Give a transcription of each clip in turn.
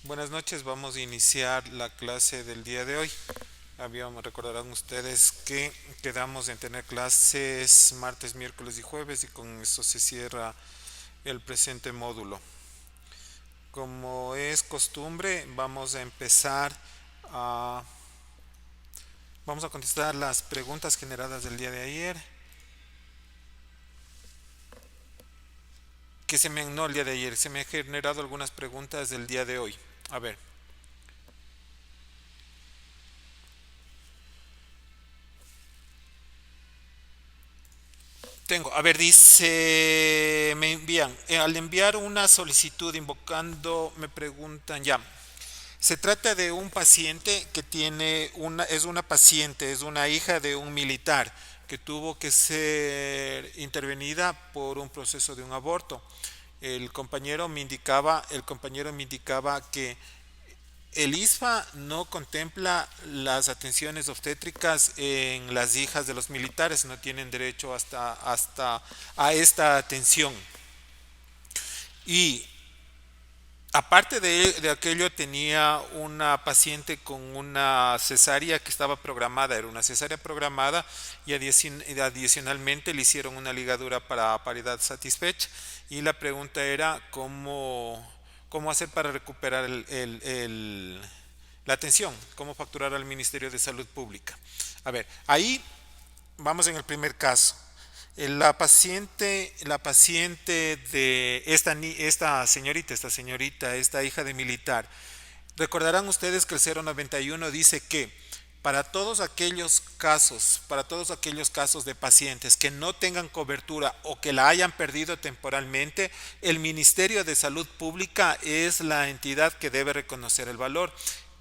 Buenas noches, vamos a iniciar la clase del día de hoy. Recordarán ustedes que quedamos en tener clases martes, miércoles y jueves y con eso se cierra el presente módulo. Como es costumbre, a, vamos a contestar las preguntas generadas del día de ayer, no el día de ayer, se me han generado algunas preguntas del día de hoy. A ver, dice, me envían, al enviar una solicitud invocando, me preguntan ya, se trata de un paciente que es una paciente, es una hija de un militar que tuvo que ser intervenida por un proceso de un aborto. El compañero me indicaba que el ISFA no contempla las atenciones obstétricas en las hijas de los militares, no tienen derecho hasta a esta atención. Y aparte de aquello, tenía una paciente con una cesárea que estaba programada, era una cesárea programada y adicionalmente le hicieron una ligadura para paridad satisfecha. Y la pregunta era cómo hacer para recuperar la atención, cómo facturar al Ministerio de Salud Pública. A ver, ahí vamos en el primer caso. La paciente de esta hija de militar, recordarán ustedes que el 091 dice que para todos aquellos casos de pacientes que no tengan cobertura o que la hayan perdido temporalmente, el Ministerio de Salud Pública es la entidad que debe reconocer el valor.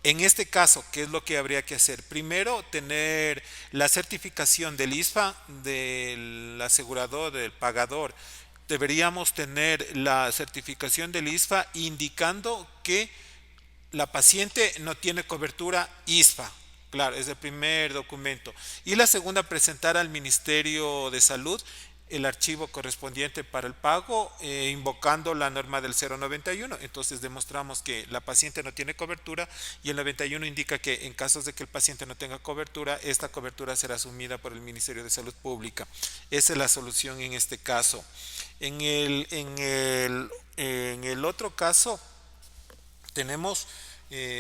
En este caso, ¿qué es lo que habría que hacer? Primero, tener la certificación del ISFA, del asegurador, del pagador. Deberíamos tener la certificación del ISFA indicando que la paciente no tiene cobertura ISFA. Claro, es el primer documento. Y la segunda, presentar al Ministerio de Salud el archivo correspondiente para el pago, invocando la norma del 091. Entonces demostramos que la paciente no tiene cobertura y el 91 indica que en casos de que el paciente no tenga cobertura, esta cobertura será asumida por el Ministerio de Salud Pública. Esa es la solución en este caso. En el otro caso, tenemos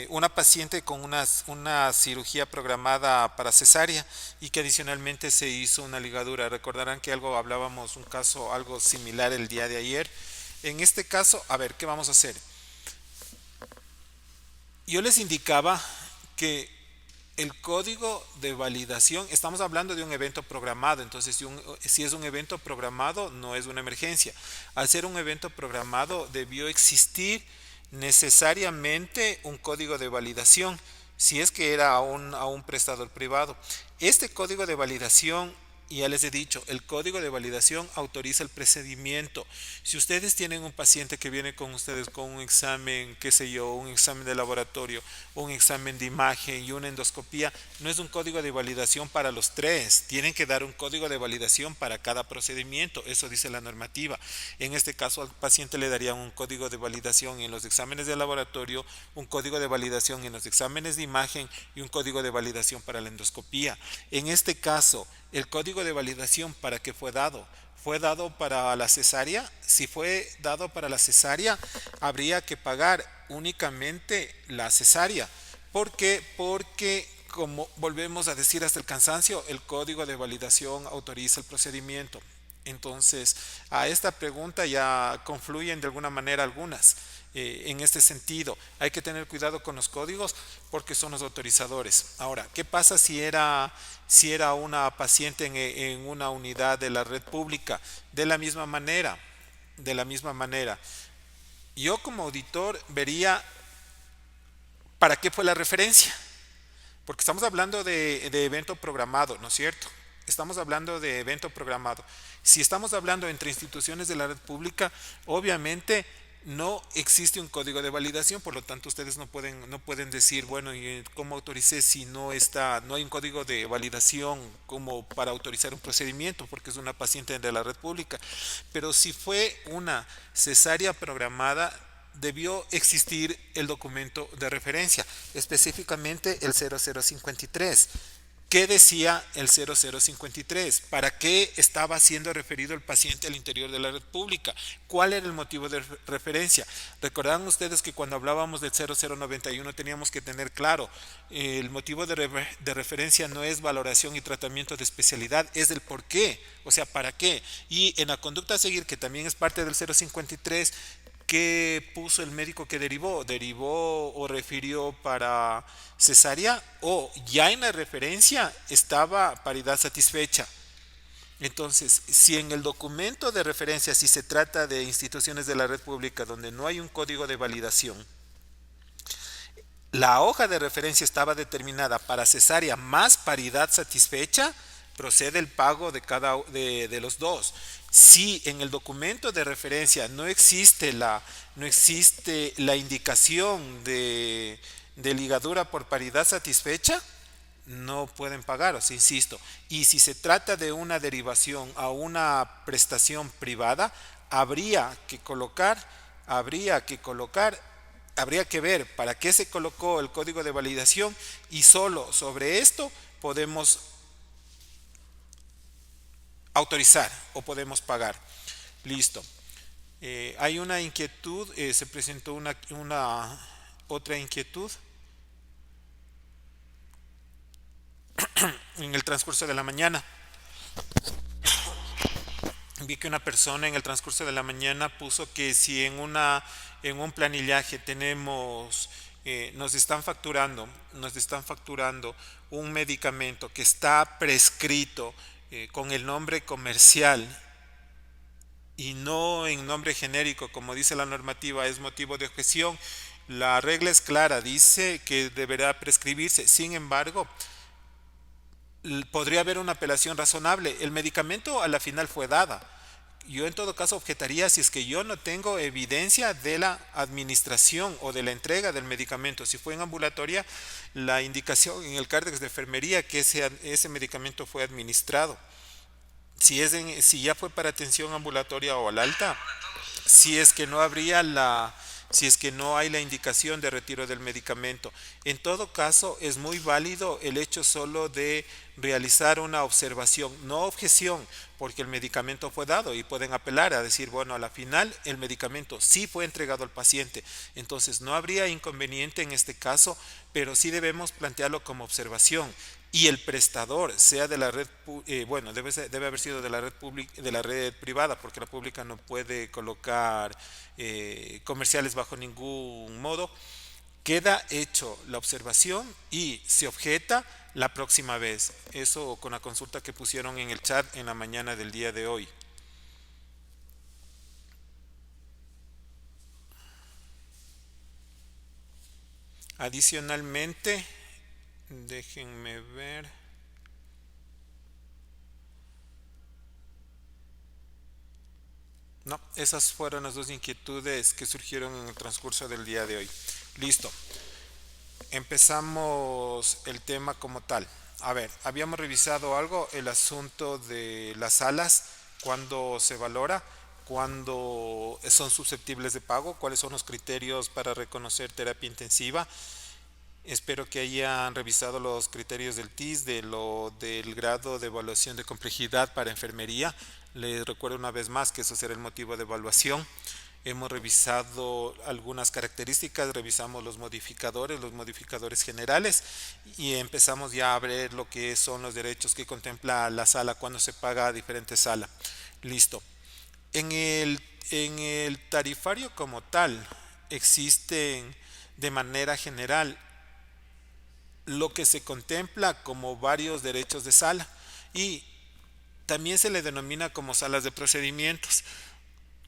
una paciente con una cirugía programada para cesárea y que adicionalmente se hizo una ligadura. Recordarán que hablábamos un caso algo similar el día de ayer. En este caso, a ver, ¿qué vamos a hacer? Yo les indicaba que el código de validación, estamos hablando de un evento programado, entonces si es un evento programado no es una emergencia. Al ser un evento programado debió existir necesariamente un código de validación, si es que era a un prestador privado. Este código de validación, ya les he dicho, el código de validación autoriza el procedimiento. Si ustedes tienen un paciente que viene con ustedes con un examen, qué sé yo, un examen de laboratorio, un examen de imagen y una endoscopía, no es un código de validación para los tres. Tienen que dar un código de validación para cada procedimiento. Eso dice la normativa. En este caso, al paciente le darían un código de validación en los exámenes de laboratorio, un código de validación en los exámenes de imagen y un código de validación para la endoscopía. En este caso, el código de validación, ¿para qué fue dado? ¿Fue dado para la cesárea? Si fue dado para la cesárea, habría que pagar únicamente la cesárea. ¿Por qué? Porque, como volvemos a decir hasta el cansancio, el código de validación autoriza el procedimiento. Entonces, a esta pregunta ya confluyen de alguna manera algunas. En este sentido, hay que tener cuidado con los códigos porque son los autorizadores. Ahora, ¿qué pasa si era una paciente en una unidad de la red pública? De la misma manera, yo como auditor vería para qué fue la referencia. Porque estamos hablando de evento programado, ¿no es cierto? Estamos hablando de evento programado. Si estamos hablando entre instituciones de la red pública, obviamente no existe un código de validación, por lo tanto ustedes no pueden decir, bueno, ¿y cómo autoricé si no hay un código de validación como para autorizar un procedimiento, porque es una paciente de la red pública? Pero si fue una cesárea programada, debió existir el documento de referencia, específicamente el 0053. ¿Qué decía el 0053? ¿Para qué estaba siendo referido el paciente al interior de la red pública? ¿Cuál era el motivo de referencia? Recordarán ustedes que cuando hablábamos del 0091 teníamos que tener claro, el motivo de referencia no es valoración y tratamiento de especialidad, es el por qué, o sea, para qué. Y en la conducta a seguir, que también es parte del 053, ¿qué puso el médico que derivó? ¿Derivó o refirió para cesárea? O ya en la referencia estaba paridad satisfecha. Entonces, si en el documento de referencia, si se trata de instituciones de la red pública donde no hay un código de validación, la hoja de referencia estaba determinada para cesárea más paridad satisfecha, procede el pago de cada de los dos. Si en el documento de referencia no existe la indicación de ligadura por paridad satisfecha, no pueden pagar, o sea, insisto. Y si se trata de una derivación a una prestación privada, habría que colocar, habría que colocar, habría que ver para qué se colocó el código de validación y solo sobre esto podemos autorizar o podemos pagar. Listo. Hay una inquietud, se presentó una otra inquietud en el transcurso de la mañana. Vi que una persona en el transcurso de la mañana puso que si en un planillaje tenemos nos están facturando un medicamento que está prescrito con el nombre comercial y no en nombre genérico, como dice la normativa, es motivo de objeción. La regla es clara, dice que deberá prescribirse. Sin embargo, podría haber una apelación razonable. El medicamento a la final fue dada. Yo en todo caso objetaría si es que yo no tengo evidencia de la administración o de la entrega del medicamento. Si fue en ambulatoria, la indicación en el cárdex de enfermería que ese medicamento fue administrado. Si ya fue para atención ambulatoria o al alta, si es que no habría si es que no hay la indicación de retiro del medicamento. En todo caso, es muy válido el hecho solo de realizar una observación, no objeción, porque el medicamento fue dado y pueden apelar a decir, bueno, a la final el medicamento sí fue entregado al paciente. Entonces, no habría inconveniente en este caso, pero sí debemos plantearlo como observación. Y el prestador, sea de la red, bueno, debe haber sido de la red pública, de la red privada, porque la pública no puede colocar comerciales bajo ningún modo. Queda hecho la observación y se objeta la próxima vez. Eso con la consulta que pusieron en el chat en la mañana del día de hoy. Adicionalmente, déjenme ver. No, esas fueron las dos inquietudes que surgieron en el transcurso del día de hoy. Listo. Empezamos el tema como tal. A ver, habíamos revisado algo, el asunto de las salas, cuándo se valora, cuándo son susceptibles de pago, cuáles son los criterios para reconocer terapia intensiva. Espero que hayan revisado los criterios del TIS, del grado de evaluación de complejidad para enfermería. Les recuerdo una vez más que eso será el motivo de evaluación. Hemos revisado algunas características, revisamos los modificadores generales y empezamos ya a ver lo que son los derechos que contempla la sala cuando se paga a diferentes salas. Listo. En el tarifario como tal existen de manera general lo que se contempla como varios derechos de sala y también se le denomina como salas de procedimientos.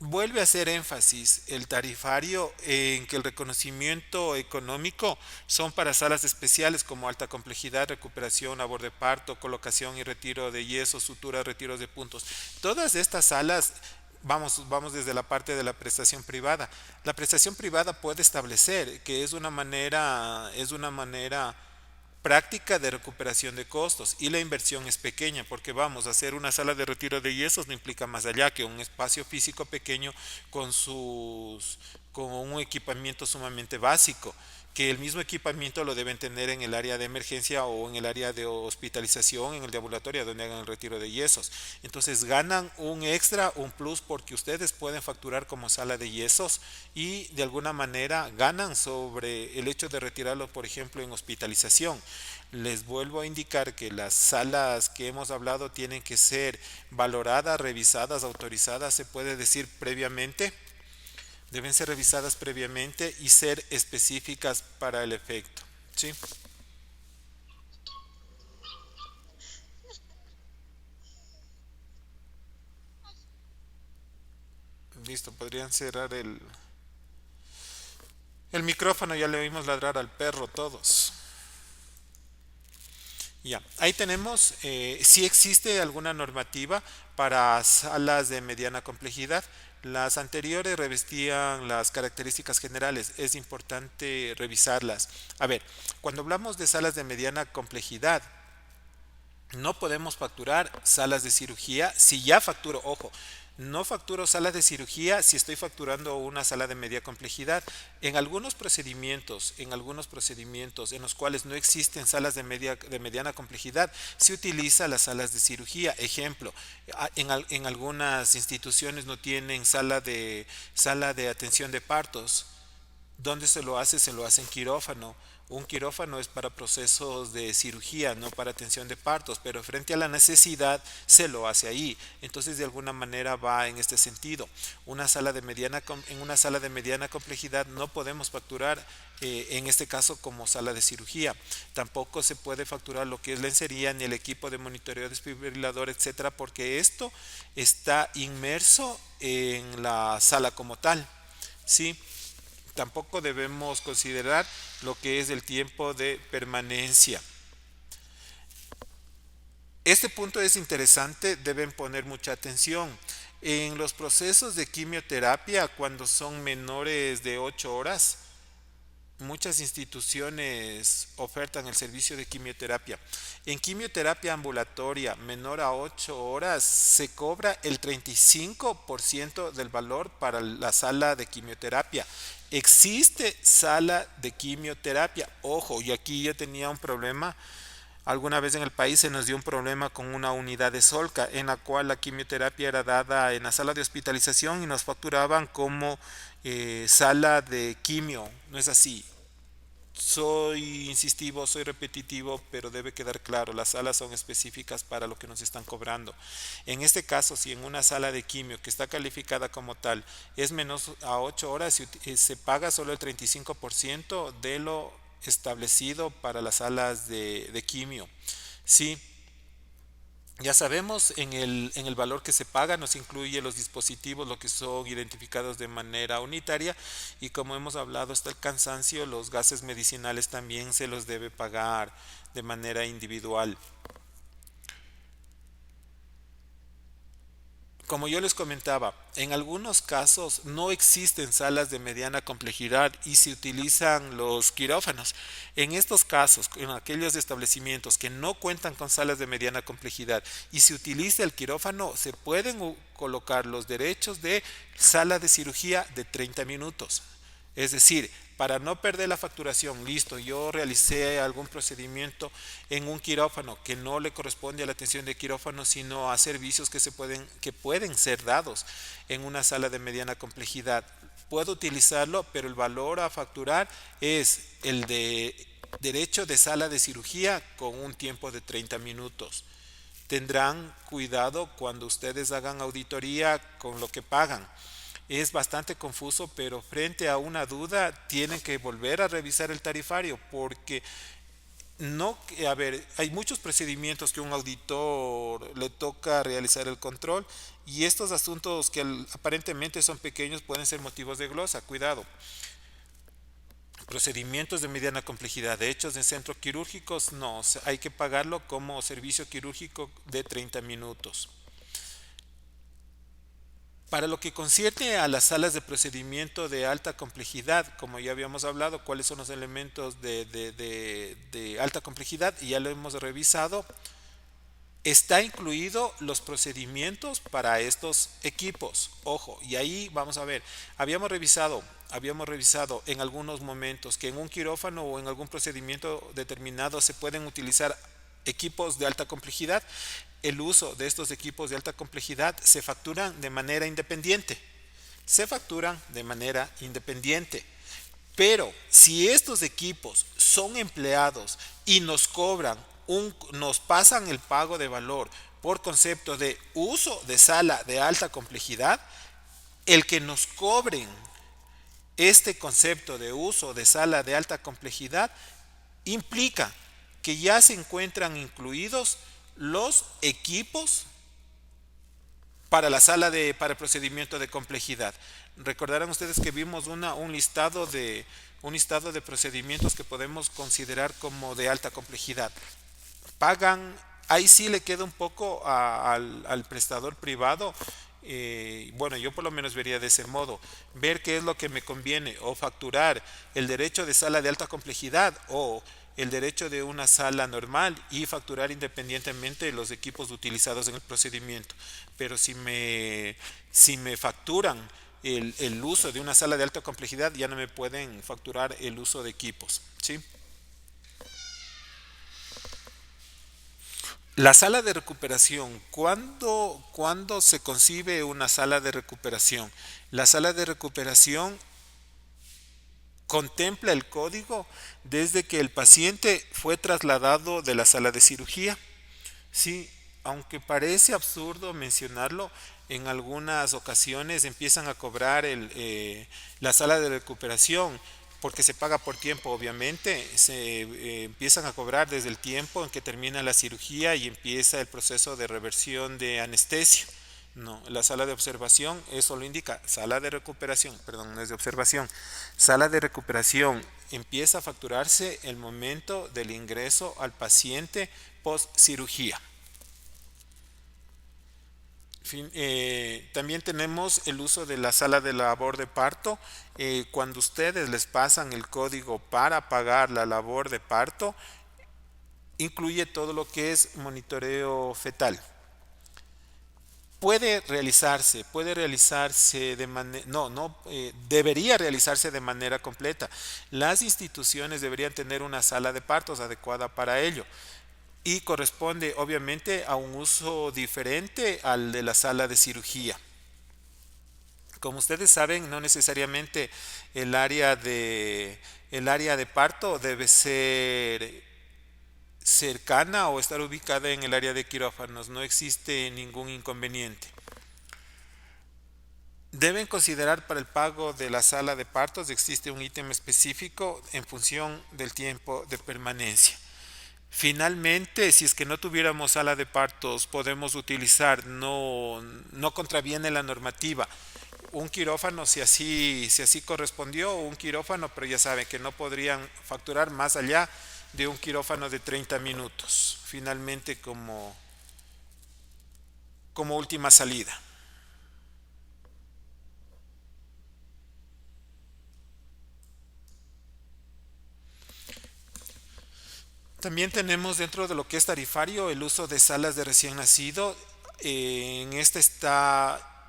Vuelve a hacer énfasis el tarifario en que el reconocimiento económico son para salas especiales como alta complejidad, recuperación, labor de parto, colocación y retiro de yeso, sutura, retiros de puntos. Todas estas salas, vamos desde la parte de la prestación privada. La prestación privada puede establecer que es una manera práctica de recuperación de costos y la inversión es pequeña porque vamos a hacer una sala de retiro de yesos no implica más allá que un espacio físico pequeño con con un equipamiento sumamente básico, que el mismo equipamiento lo deben tener en el área de emergencia o en el área de hospitalización, en el de ambulatorio, donde hagan el retiro de yesos. Entonces ganan un extra, un plus, porque ustedes pueden facturar como sala de yesos y de alguna manera ganan sobre el hecho de retirarlo, por ejemplo, en hospitalización. Les vuelvo a indicar que las salas que hemos hablado tienen que ser valoradas, revisadas, autorizadas, se puede decir previamente, deben ser revisadas previamente y ser específicas para el efecto. ¿Sí? Listo, podrían cerrar el micrófono, ya le oímos ladrar al perro todos. Ya, ahí tenemos, si existe alguna normativa para salas de mediana complejidad. Las anteriores revestían las características generales, es importante revisarlas. A ver, cuando hablamos de salas de mediana complejidad, no podemos facturar salas de cirugía si ya facturo, ojo, no facturo salas de cirugía si estoy facturando una sala de media complejidad. En algunos procedimientos en los cuales no existen salas de mediana complejidad, se utiliza las salas de cirugía. Ejemplo, en algunas instituciones no tienen sala de atención de partos. ¿Dónde se lo hace? Se lo hace en quirófano. Un quirófano es para procesos de cirugía, no para atención de partos, pero frente a la necesidad se lo hace ahí. Entonces, de alguna manera va en este sentido. En una sala de mediana complejidad no podemos facturar, en este caso, como sala de cirugía. Tampoco se puede facturar lo que es lencería, ni el equipo de monitoreo desfibrilador, etcétera, porque esto está inmerso en la sala como tal. ¿Sí? Tampoco debemos considerar lo que es el tiempo de permanencia. Este punto es interesante, deben poner mucha atención. En los procesos de quimioterapia, cuando son menores de 8 horas, muchas instituciones ofertan el servicio de quimioterapia. En quimioterapia ambulatoria menor a 8 horas se cobra el 35% del valor para la sala de quimioterapia. Existe sala de quimioterapia. Ojo, y aquí yo tenía un problema. Alguna vez en el país se nos dio un problema con una unidad de Solca en la cual la quimioterapia era dada en la sala de hospitalización y nos facturaban como sala de quimio. No es así. Soy insistivo, soy repetitivo, pero debe quedar claro, las salas son específicas para lo que nos están cobrando. En este caso, si en una sala de quimio que está calificada como tal es menos a 8 horas, se paga solo el 35% de lo establecido para las salas de quimio. Sí, ya sabemos, en el valor que se paga nos incluye los dispositivos, lo que son identificados de manera unitaria, y como hemos hablado hasta el cansancio, los gases medicinales también se los debe pagar de manera individual. Como yo les comentaba, en algunos casos no existen salas de mediana complejidad y se utilizan los quirófanos. En estos casos, en aquellos establecimientos que no cuentan con salas de mediana complejidad y se utiliza el quirófano, se pueden colocar los derechos de sala de cirugía de 30 minutos. Es decir, para no perder la facturación, listo, yo realicé algún procedimiento en un quirófano que no le corresponde a la atención de quirófano, sino a servicios que pueden ser dados en una sala de mediana complejidad. Puedo utilizarlo, pero el valor a facturar es el de derecho de sala de cirugía con un tiempo de 30 minutos. Tendrán cuidado cuando ustedes hagan auditoría con lo que pagan. Es bastante confuso, pero frente a una duda tienen que volver a revisar el tarifario porque no, a ver, hay muchos procedimientos que un auditor le toca realizar el control, y estos asuntos que aparentemente son pequeños pueden ser motivos de glosa. Cuidado. Procedimientos de mediana complejidad hechos en centros quirúrgicos, no, hay que pagarlo como servicio quirúrgico de 30 minutos. Para lo que concierne a las salas de procedimiento de alta complejidad, como ya habíamos hablado, cuáles son los elementos de alta complejidad, y ya lo hemos revisado, está incluido los procedimientos para estos equipos. Ojo, y ahí vamos a ver, habíamos revisado habíamos revisado en algunos momentos que en un quirófano o en algún procedimiento determinado se pueden utilizar equipos de alta complejidad. El uso de estos equipos de alta complejidad se facturan de manera independiente. Se facturan de manera independiente. Pero si estos equipos son empleados y nos cobran nos pasan el pago de valor por concepto de uso de sala de alta complejidad, el que nos cobren este concepto de uso de sala de alta complejidad implica que ya se encuentran incluidos los equipos para el procedimiento de complejidad. Recordarán ustedes que vimos un listado de procedimientos que podemos considerar como de alta complejidad. Pagan, ahí sí le queda un poco al prestador privado. Bueno, yo por lo menos vería de ese modo, ver qué es lo que me conviene, o facturar el derecho de sala de alta complejidad o el derecho de una sala normal y facturar independientemente los equipos utilizados en el procedimiento. Pero si me facturan el uso de una sala de alta complejidad, ya no me pueden facturar el uso de equipos, ¿sí? La sala de recuperación, ¿cuándo se concibe una sala de recuperación? La sala de recuperación contempla el código desde que el paciente fue trasladado de la sala de cirugía. Sí, aunque parece absurdo mencionarlo, en algunas ocasiones empiezan a cobrar la sala de recuperación porque se paga por tiempo, obviamente. Empiezan a cobrar desde el tiempo en que termina la cirugía y empieza el proceso de reversión de anestesia. No, la sala de observación, eso lo indica, sala de recuperación, perdón, no es de observación. Sala de recuperación empieza a facturarse el momento del ingreso al paciente post cirugía. También tenemos el uso de la sala de labor de parto. Cuando ustedes les pasan el código para pagar la labor de parto, incluye todo lo que es monitoreo fetal. Puede realizarse de manera, no, debería realizarse de manera completa. Las instituciones deberían tener una sala de partos adecuada para ello y corresponde obviamente a un uso diferente al de la sala de cirugía. Como ustedes saben, no necesariamente el área de parto debe ser cercana o estar ubicada en el área de quirófanos, no existe ningún inconveniente. Deben considerar para el pago de la sala de partos, existe un ítem específico en función del tiempo de permanencia. Finalmente, si es que no tuviéramos sala de partos, podemos utilizar, no contraviene la normativa, un quirófano si así correspondió, un quirófano, pero ya saben que no podrían facturar más allá de un quirófano de 30 minutos, finalmente como última salida. También tenemos dentro de lo que es tarifario el uso de salas de recién nacido. En este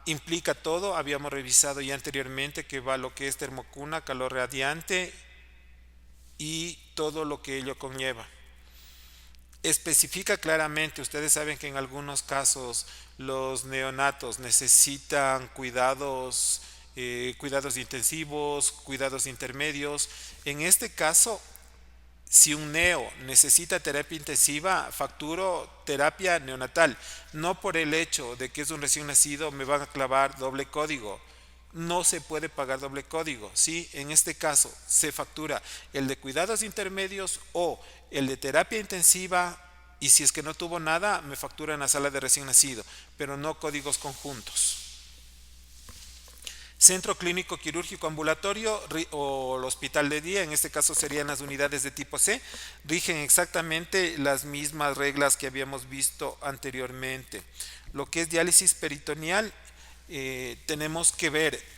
implica todo. Habíamos revisado ya anteriormente que va lo que es termocuna, calor radiante y todo lo que ello conlleva. Especifica claramente, ustedes saben que en algunos casos los neonatos necesitan cuidados intensivos, cuidados intermedios. En este caso, si un neo necesita terapia intensiva, facturo terapia neonatal. No por el hecho de que es un recién nacido me van a clavar doble código. No se puede pagar doble código. ¿Sí? En este caso se factura el de cuidados intermedios o el de terapia intensiva, y si es que no tuvo nada, me factura en la sala de recién nacido, pero no códigos conjuntos. Centro clínico quirúrgico ambulatorio o el hospital de día, en este caso serían las unidades de tipo C, rigen exactamente las mismas reglas que habíamos visto anteriormente. Lo que es diálisis peritoneal, tenemos que ver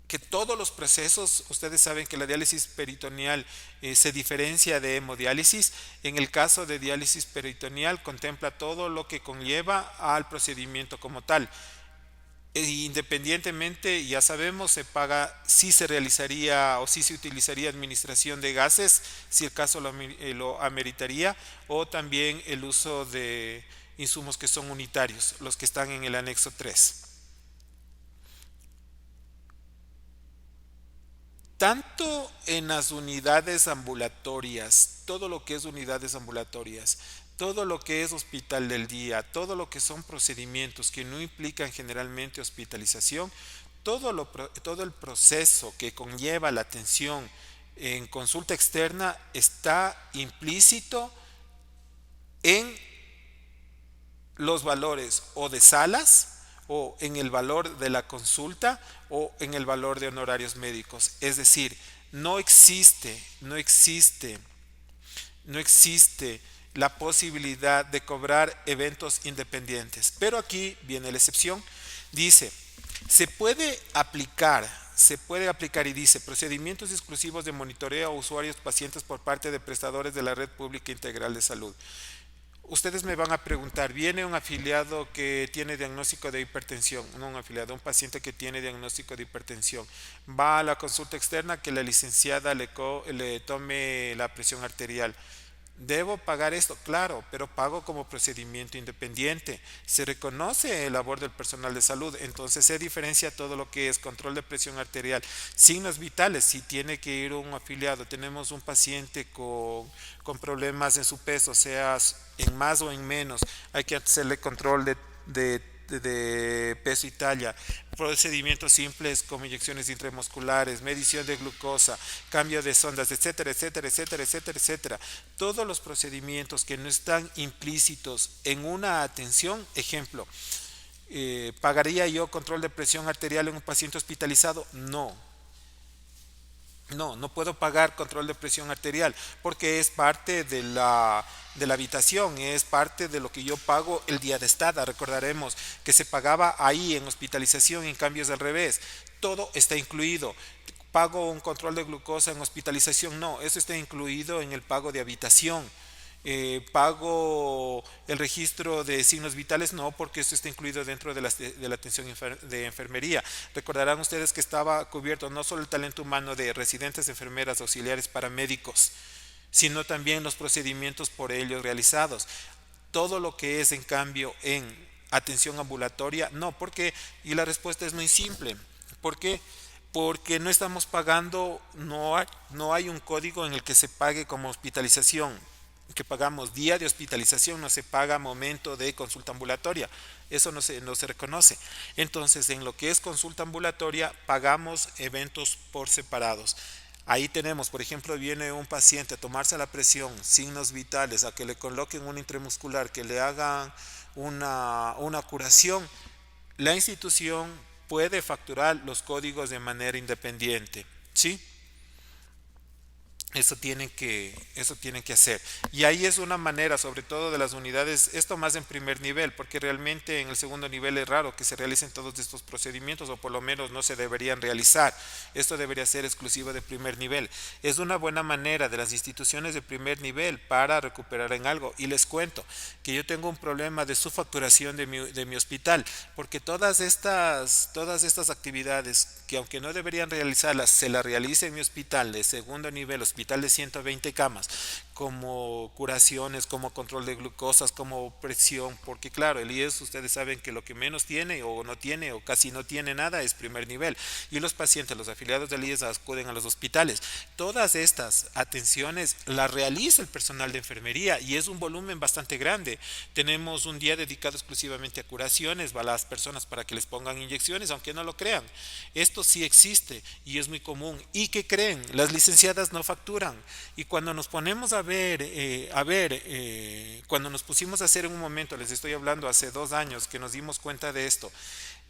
que todos los procesos, ustedes saben que la diálisis peritoneal se diferencia de hemodiálisis. En el caso de diálisis peritoneal contempla todo lo que conlleva al procedimiento como tal. Independientemente, ya sabemos, se paga si se realizaría o si se utilizaría administración de gases, si el caso lo ameritaría, o también el uso de insumos que son unitarios, los que están en el anexo 3. Tanto en las unidades ambulatorias, todo lo que es unidades ambulatorias, todo lo que es hospital del día, todo lo que son procedimientos que no implican generalmente hospitalización, todo el proceso que conlleva la atención en consulta externa está implícito en los valores o de salas o en el valor de la consulta o en el valor de honorarios médicos. Es decir, no existe la posibilidad de cobrar eventos independientes. Pero aquí viene la excepción. Dice, se puede aplicar y dice procedimientos exclusivos de monitoreo a usuarios pacientes por parte de prestadores de la red pública integral de salud. Ustedes me van a preguntar, viene un afiliado que tiene diagnóstico de hipertensión, no un afiliado, un paciente que tiene diagnóstico de hipertensión, va a la consulta externa que la licenciada le tome la presión arterial. ¿Debo pagar esto? Claro, pero pago como procedimiento independiente. Se reconoce el labor del personal de salud, entonces se diferencia todo lo que es control de presión arterial. Signos vitales, si tiene que ir un afiliado, tenemos un paciente con problemas en su peso, sea en más o en menos, hay que hacerle control de peso y talla, procedimientos simples como inyecciones intramusculares, medición de glucosa, cambio de sondas, etcétera, etcétera, etcétera, etcétera, etcétera. Todos los procedimientos que no están implícitos en una atención, ejemplo, ¿pagaría yo control de presión arterial en un paciente hospitalizado? No, no puedo pagar control de presión arterial porque es parte de la habitación, es parte de lo que yo pago el día de estada. Recordaremos que se pagaba ahí en hospitalización, en cambio es al revés. Todo está incluido. ¿Pago un control de glucosa en hospitalización? No, eso está incluido en el pago de habitación. ¿Pago el registro de signos vitales? No, porque eso está incluido dentro de la atención de enfermería. Recordarán ustedes que estaba cubierto no solo el talento humano de residentes, enfermeras, auxiliares, paramédicos, sino también los procedimientos por ellos realizados. Todo lo que es, en cambio, en atención ambulatoria, no, porque, y la respuesta es muy simple. ¿Por qué? Porque no estamos pagando, no hay un código en el que se pague como hospitalización, que pagamos día de hospitalización, no se paga momento de consulta ambulatoria, eso no se reconoce. Entonces, en lo que es consulta ambulatoria, pagamos eventos por separados. Ahí tenemos, por ejemplo, viene un paciente a tomarse la presión, signos vitales, a que le coloquen un intramuscular, que le hagan una curación. La institución puede facturar los códigos de manera independiente, ¿sí? Eso tienen que hacer. Y ahí es una manera, sobre todo de las unidades, esto más en primer nivel, porque realmente en el segundo nivel es raro que se realicen todos estos procedimientos, o por lo menos no se deberían realizar. Esto debería ser exclusivo de primer nivel. Es una buena manera de las instituciones de primer nivel para recuperar en algo. Y les cuento que yo tengo un problema de subfacturación de mi hospital, porque todas estas actividades que aunque no deberían realizarlas, se las realice en mi hospital de segundo nivel, hospital de 120 camas, como curaciones, como control de glucosas, como presión, porque claro, el IES ustedes saben que lo que menos tiene o casi no tiene nada es primer nivel, y los pacientes, los afiliados del IES acuden a los hospitales. Todas estas atenciones las realiza el personal de enfermería y es un volumen bastante grande. Tenemos un día dedicado exclusivamente a curaciones, a las personas para que les pongan inyecciones, aunque no lo crean. Esto sí existe y es muy común. ¿Y qué creen? Las licenciadas no facturan. Y cuando nos ponemos cuando nos pusimos a hacer en un momento, les estoy hablando hace 2 años que nos dimos cuenta de esto,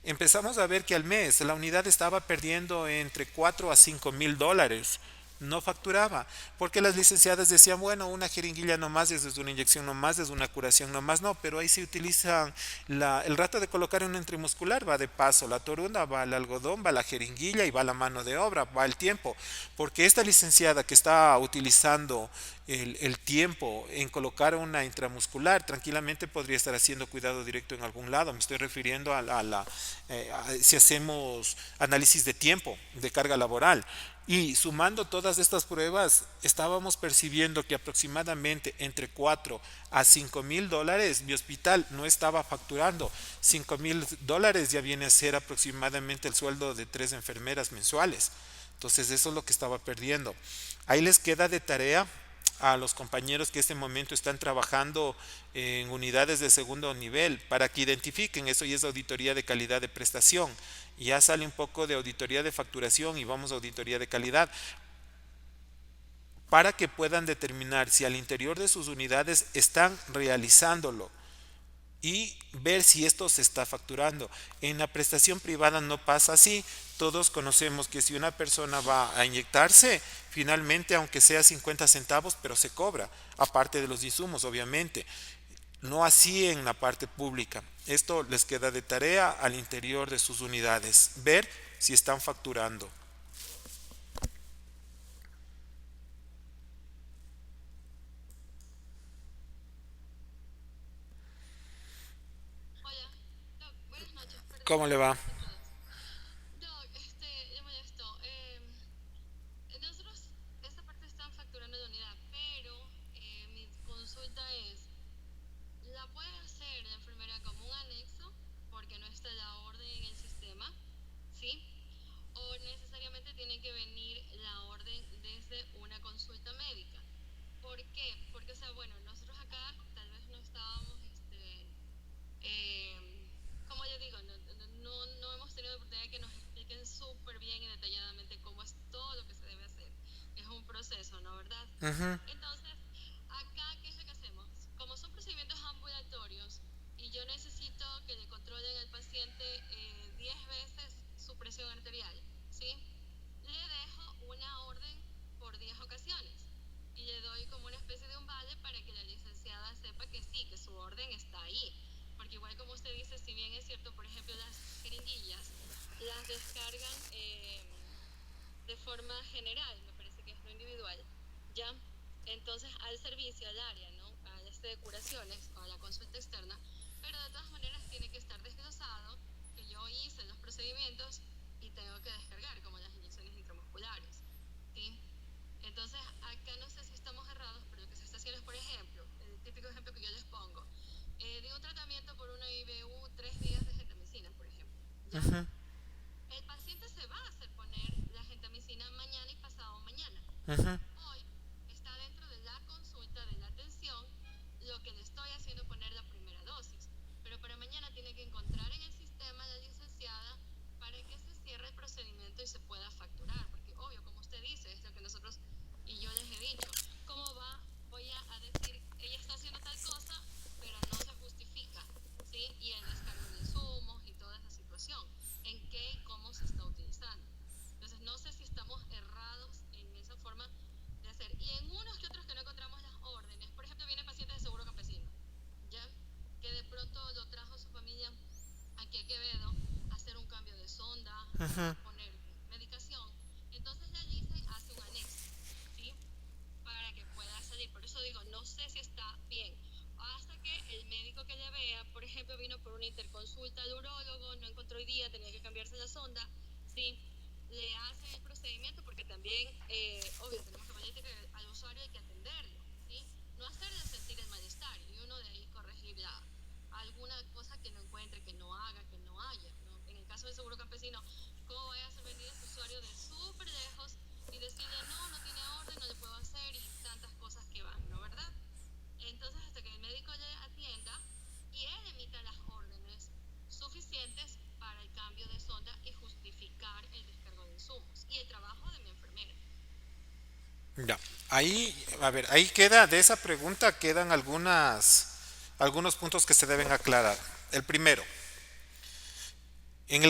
empezamos a ver que al mes la unidad estaba perdiendo entre 4 a 5 mil dólares. no facturaba, porque las licenciadas decían, bueno, una jeringuilla nomás es una inyección nomás, es una curación nomás, no, pero ahí se utiliza el rato de colocar un intramuscular, va de paso la torunda, va el algodón, va la jeringuilla y va la mano de obra, va el tiempo, porque esta licenciada que está utilizando el tiempo en colocar una intramuscular, tranquilamente podría estar haciendo cuidado directo en algún lado. Me estoy refiriendo si hacemos análisis de tiempo, de carga laboral. Y sumando todas estas pruebas, estábamos percibiendo que aproximadamente entre 4 a $5,000 mi hospital no estaba facturando. $5,000 ya viene a ser aproximadamente el sueldo de 3 enfermeras mensuales. Entonces eso es lo que estaba perdiendo. Ahí les queda de tarea a los compañeros que en este momento están trabajando en unidades de segundo nivel para que identifiquen eso, y es auditoría de calidad de prestación. Ya sale un poco de auditoría de facturación y vamos a auditoría de calidad para que puedan determinar si al interior de sus unidades están realizándolo y ver si esto se está facturando. En la prestación privada no pasa así. Todos conocemos que si una persona va a inyectarse, finalmente, aunque sea 50 centavos, pero se cobra, aparte de los insumos, obviamente. No así en la parte pública. Esto les queda de tarea al interior de sus unidades, ver si están facturando. Hola, Doc, buenas noches, perdón ¿Cómo le por va? molestar otra vez. Doc, le molesto. Nosotros, esta parte están facturando la unidad, pero mi consulta es, ¿la puede hacer la enfermera como un anexo porque no está la orden en el sistema? ¿Sí? ¿O necesariamente tiene que venir la orden desde una consulta médica? ¿Por qué? Porque, o sea, bueno, nosotros acá tal vez no estábamos, eh, como yo digo, no hemos tenido la oportunidad de que nos expliquen súper bien y detalladamente cómo es todo lo que se debe hacer. Es un proceso, ¿no? ¿Verdad? Ujú. Entonces, acá, ¿qué es lo que hacemos? Como son procedimientos ambulatorios y yo necesito que le controlen al paciente 10 veces su presión arterial, ¿sí? Le dejo una orden por 10 ocasiones y le doy como una especie de un vale para que la licenciada sepa que sí, que su orden está ahí. Porque igual como usted dice, si bien es cierto, por ejemplo, las jeringuillas las descargan de forma general, me parece que es no individual, ¿ya? Entonces al servicio, al área, ¿no? A este de curaciones o a la consulta externa, pero de todas maneras tiene que estar desglosado que yo hice los procedimientos y tengo que descargar, como las inyecciones intramusculares, ¿sí? Entonces, acá no sé si estamos errados, pero lo que se está haciendo es, por ejemplo, el típico ejemplo que yo les pongo, de un tratamiento por una IBU, 3 días de gentamicina, por ejemplo, ¿ya? Ujú. El paciente se va a hacer poner la gentamicina mañana y pasado mañana. Ujú. Hoy está dentro de la consulta de la atención lo que le estoy haciendo poner la primera dosis, pero para mañana tiene que encontrar en el sistema la licenciada para que se cierre el procedimiento y se pueda facturar, porque obvio, como usted dice, es lo que nosotros y yo les he dicho, ¿cómo va? Voy a decir, ella está haciendo tal cosa, pero no se justifica, ¿sí? Y el descargo de insumos y toda esa situación, en qué y cómo se está utilizando. Entonces, no sé si estamos errados en esa forma de hacer. Y en unos que otros que no encontramos las órdenes, por ejemplo, vienen pacientes de seguro campesino, ¿ya? Que de pronto lo trajo su familia aquí a Quevedo a hacer un cambio de sonda, Ujú. a poner medicación. Entonces la LICE hace un anexo, ¿sí? Para que pueda salir. Por eso digo, no sé si está bien. Hasta que el médico que le vea, por ejemplo, vino por una interconsulta al urólogo, no encontró hoy día, tenía que cambiarse la sonda, ¿sí? Le hacen el procedimiento porque también, obvio, tenemos que poner que al usuario hay que atenderlo, ¿sí? No hacerle sentir el malestar y uno de ahí corregir alguna cosa que no encuentre, que no haga, que no haya, ¿no? En el caso del seguro campesino, ¿cómo vaya a hacer venir a ese usuario de súper lejos y decirle, no, no tiene orden, no le puedo hacer y tantas cosas que van, ¿no? ¿Verdad? Entonces, hasta que el médico le atienda y él emita las órdenes suficientes para el cambio de sonda y justificar el descargo de insumos y el trabajo de mi enfermera. Ya. Ahí, a ver, ahí queda, de esa pregunta quedan algunos puntos que se deben aclarar. El primero,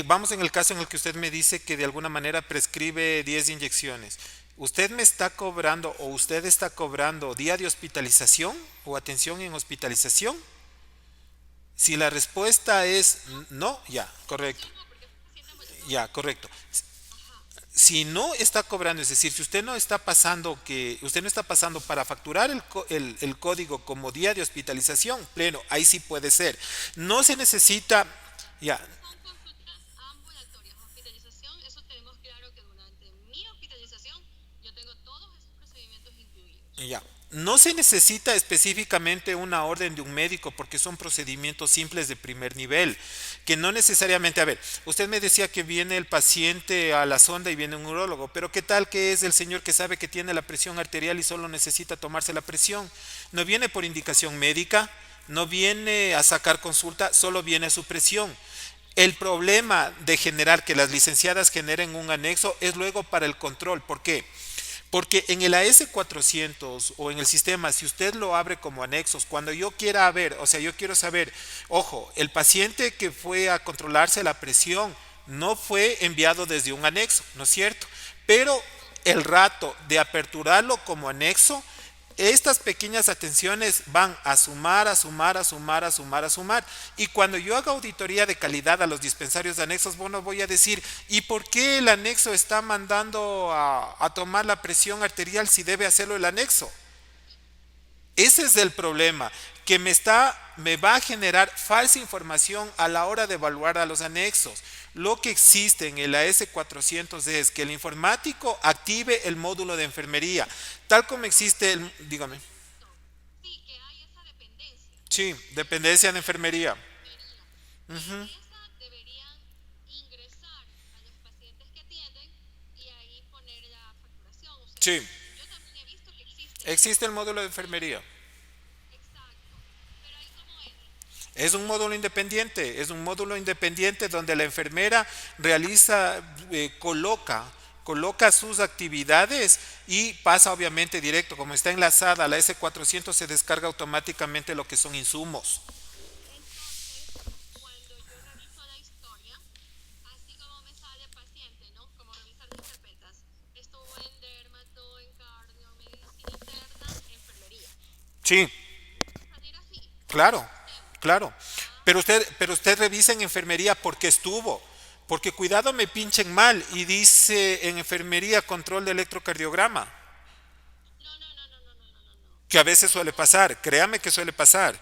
vamos en el caso en el que usted me dice que de alguna manera prescribe 10 inyecciones. ¿Usted me está cobrando o usted está cobrando día de hospitalización o atención en hospitalización? Si la respuesta es no, ya, correcto. Sí, no, porque es paciente ambulatorio. Ya, correcto. Ajá. Si no está cobrando, es decir, si usted no está pasando usted no está pasando para facturar el código como día de hospitalización, pleno, ahí sí puede ser. No se necesita, ya, Son consultas ambulatorias. Hospitalización, eso tenemos claro que durante mi hospitalización yo tengo todos esos procedimientos incluidos. ya. No se necesita específicamente una orden de un médico porque son procedimientos simples de primer nivel, que no necesariamente, a ver, usted me decía que viene el paciente a la sonda y viene un urólogo, pero ¿qué tal que es el señor que sabe que tiene la presión arterial y solo necesita tomarse la presión? No viene por indicación médica, no viene a sacar consulta, solo viene a su presión. El problema de generar que las licenciadas generen un anexo es luego para el control. ¿Por qué? Porque en el AS400 o en el sistema, si usted lo abre como anexos, cuando yo quiera ver, o sea, yo quiero saber, ojo, el paciente que fue a controlarse la presión no fue enviado desde un anexo, ¿no es cierto? Pero el rato de aperturarlo como anexo, estas pequeñas atenciones van a sumar, a sumar, a sumar, a sumar, a sumar. Y cuando yo haga auditoría de calidad a los dispensarios de anexos, bueno, voy a decir, ¿y por qué el anexo está mandando a tomar la presión arterial si debe hacerlo el anexo? Ese es el problema, que me va a generar falsa información a la hora de evaluar a los anexos. Lo que existe en el AS400 es que el informático active el módulo de enfermería, tal como existe dígame, No. Sí, que hay esa dependencia sí, dependencia de de enfermería. enfermería. Ujú. Esa deberían ingresar a los pacientes que atienden y ahí poner la facturación. O sea, Sí, yo también he visto que existe eso. existe el módulo de enfermería. Exacto. Pero ahí cómo entra. Es un módulo independiente donde la enfermera realiza, coloca sus actividades y pasa obviamente directo, como está enlazada a la S400 se descarga automáticamente lo que son insumos. Entonces, cuando yo reviso la historia, así como me sale paciente, ¿no? Como revisar las carpetas, estuvo en dermato, en cardio, medicina interna, enfermería. Sí, Debe salir así, en el claro, sistema. claro. Ah, Pero usted revisa en enfermería porque estuvo. Porque cuidado me pinchen mal y dice en enfermería control de electrocardiograma, no, no, no, no, no, no, no, no, no. que a veces suele pasar, créame que suele pasar.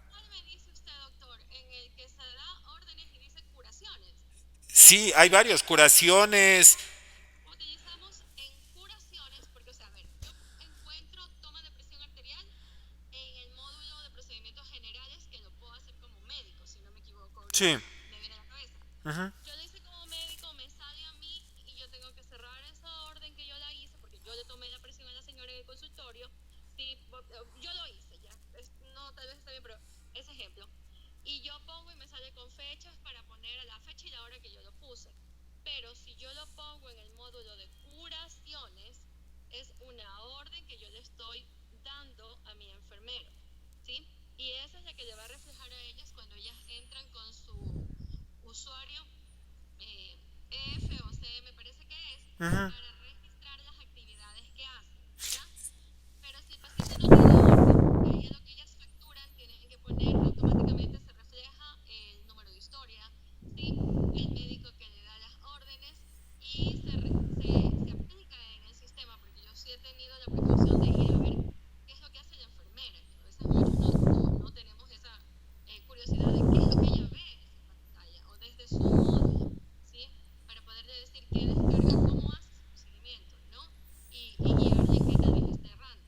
¿Cuál me dice usted, doctor? En el que se da órdenes y dice curaciones. Sí, hay varios, curaciones. Utilizamos en curaciones, porque, o sea, a ver, yo encuentro toma de presión arterial en el módulo de procedimientos generales que lo puedo hacer como médico, si no me equivoco, Sí. ahorita me viene a la cabeza. Ujú. Yo lo hice como médico, me sale a mí y yo tengo que cerrar esa orden que yo la hice porque yo le tomé la presión a la señora en el consultorio. Sí, yo lo hice ya, no, tal vez está bien, pero ese ejemplo. Y yo pongo y me sale con fechas para poner la fecha y la hora que yo lo puse. Pero si yo lo pongo en el módulo de curaciones, es una orden que yo le estoy dando a mi enfermero, ¿sí? Y esa es la que le va a reflejar a ellas cuando ellas entran con su usuario eh, EF o C, me parece que es, Ujú. para registrar las actividades que hacen, ¿ya? Pero si el paciente no tiene orden, ahí a lo que ellas facturan tienen que poner automáticamente se refleja el número de historia, ¿sí? El médico que le da las órdenes y se aplica en el sistema, porque yo sí he tenido la precaución de ir a ver qué es lo que hace la enfermera. A veces muchos no tenemos esa curiosidad de qué es lo que ella ve en esa pantalla o desde su módulo, ¿sí? Para poderle decir qué descarga, cómo hace su procedimiento, ¿no? Y guiarle qué tal vez esté errando.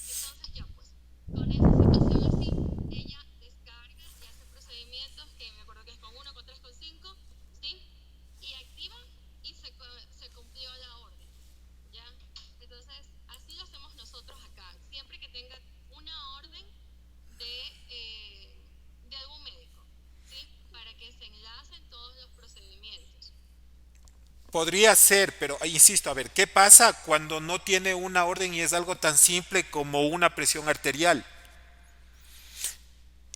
Entonces ya pues, con esa situación así, ella descarga y hace procedimientos que me acuerdo que es con uno, con 3, con 5, ¿sí? Y activa y se cumplió la orden, ¿ya? Entonces, así lo hacemos nosotros acá. Siempre que tenga una orden de, de algún médico, ¿sí? Para que se enlacen todos los procedimientos. Podría ser, pero insisto, a ver, ¿qué pasa cuando no tiene una orden y es algo tan simple como una presión arterial?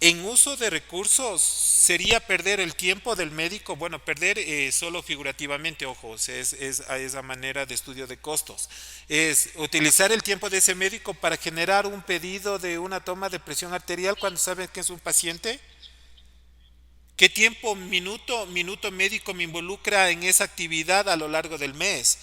En uso de recursos sería perder el tiempo del médico, bueno, perder solo figurativamente, ojo, o sea, es a esa manera de estudio de costos. Es utilizar el tiempo de ese médico para generar un pedido de una toma de presión arterial cuando sabe que es un paciente. ¿Qué tiempo, minuto médico me involucra en esa actividad a lo largo del mes?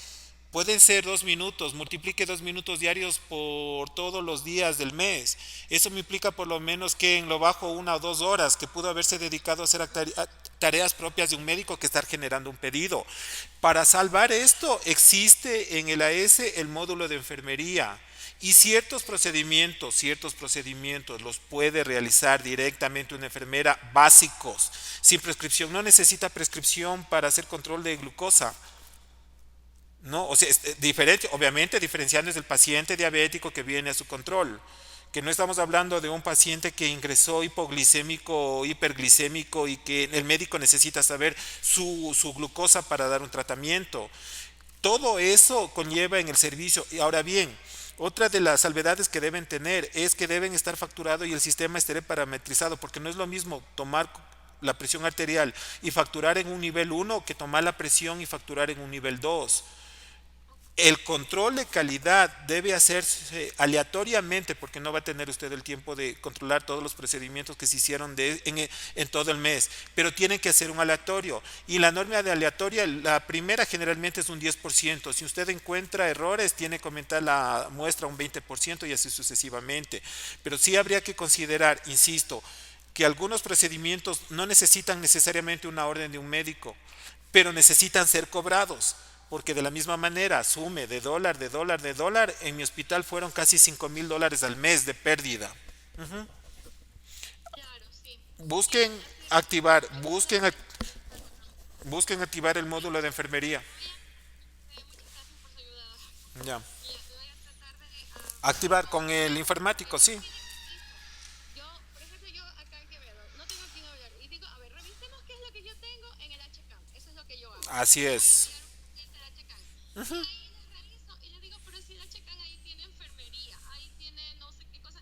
Pueden ser 2 minutos, multiplique 2 minutos diarios por todos los días del mes. Eso me implica por lo menos que en lo bajo 1 o 2 horas que pudo haberse dedicado a hacer tareas propias de un médico que estar generando un pedido. Para salvar esto existe en el AS el módulo de enfermería. Y ciertos procedimientos los puede realizar directamente una enfermera básicos, sin prescripción. No necesita prescripción para hacer control de glucosa. No, o sea, es diferente, obviamente diferenciarnos del paciente diabético que viene a su control, que no estamos hablando de un paciente que ingresó hipoglicémico o hiperglicémico y que el médico necesita saber su glucosa para dar un tratamiento. Todo eso conlleva en el servicio. Y ahora bien, otra de las salvedades que deben tener es que deben estar facturados y el sistema esté parametrizado, porque no es lo mismo tomar la presión arterial y facturar en un nivel 1 que tomar la presión y facturar en un nivel 2. El control de calidad debe hacerse aleatoriamente porque no va a tener usted el tiempo de controlar todos los procedimientos que se hicieron en todo el mes, pero tiene que hacer un aleatorio. Y la norma de aleatoria, la primera generalmente es un 10%. Si usted encuentra errores, tiene que aumentar la muestra un 20% y así sucesivamente. Pero sí habría que considerar, insisto, que algunos procedimientos no necesitan necesariamente una orden de un médico, pero necesitan ser cobrados. Porque de la misma manera, asume de dólar, de dólar, de dólar, en mi hospital fueron casi $5,000 al mes de pérdida. Claro, sí. Sí, Busquen así es. activar, Perdón. busquen activar el módulo de enfermería. Voy a, muchas gracias por su ayuda. Ya. Voy a tratar de Activar con averiguar. el informático, Pero no sí. tiene permiso. Yo, por ejemplo, yo acá en Quevedo, no tengo a quién hablar. Y digo, a ver, revisemos qué es lo que yo tengo en el HCAM. Eso es lo que yo hago. Así Voy a es. enviar un paciente al HCAM. Y ahí les reviso y les digo, pero si el HCAM ahí tiene enfermería, ahí tiene no sé qué cosa.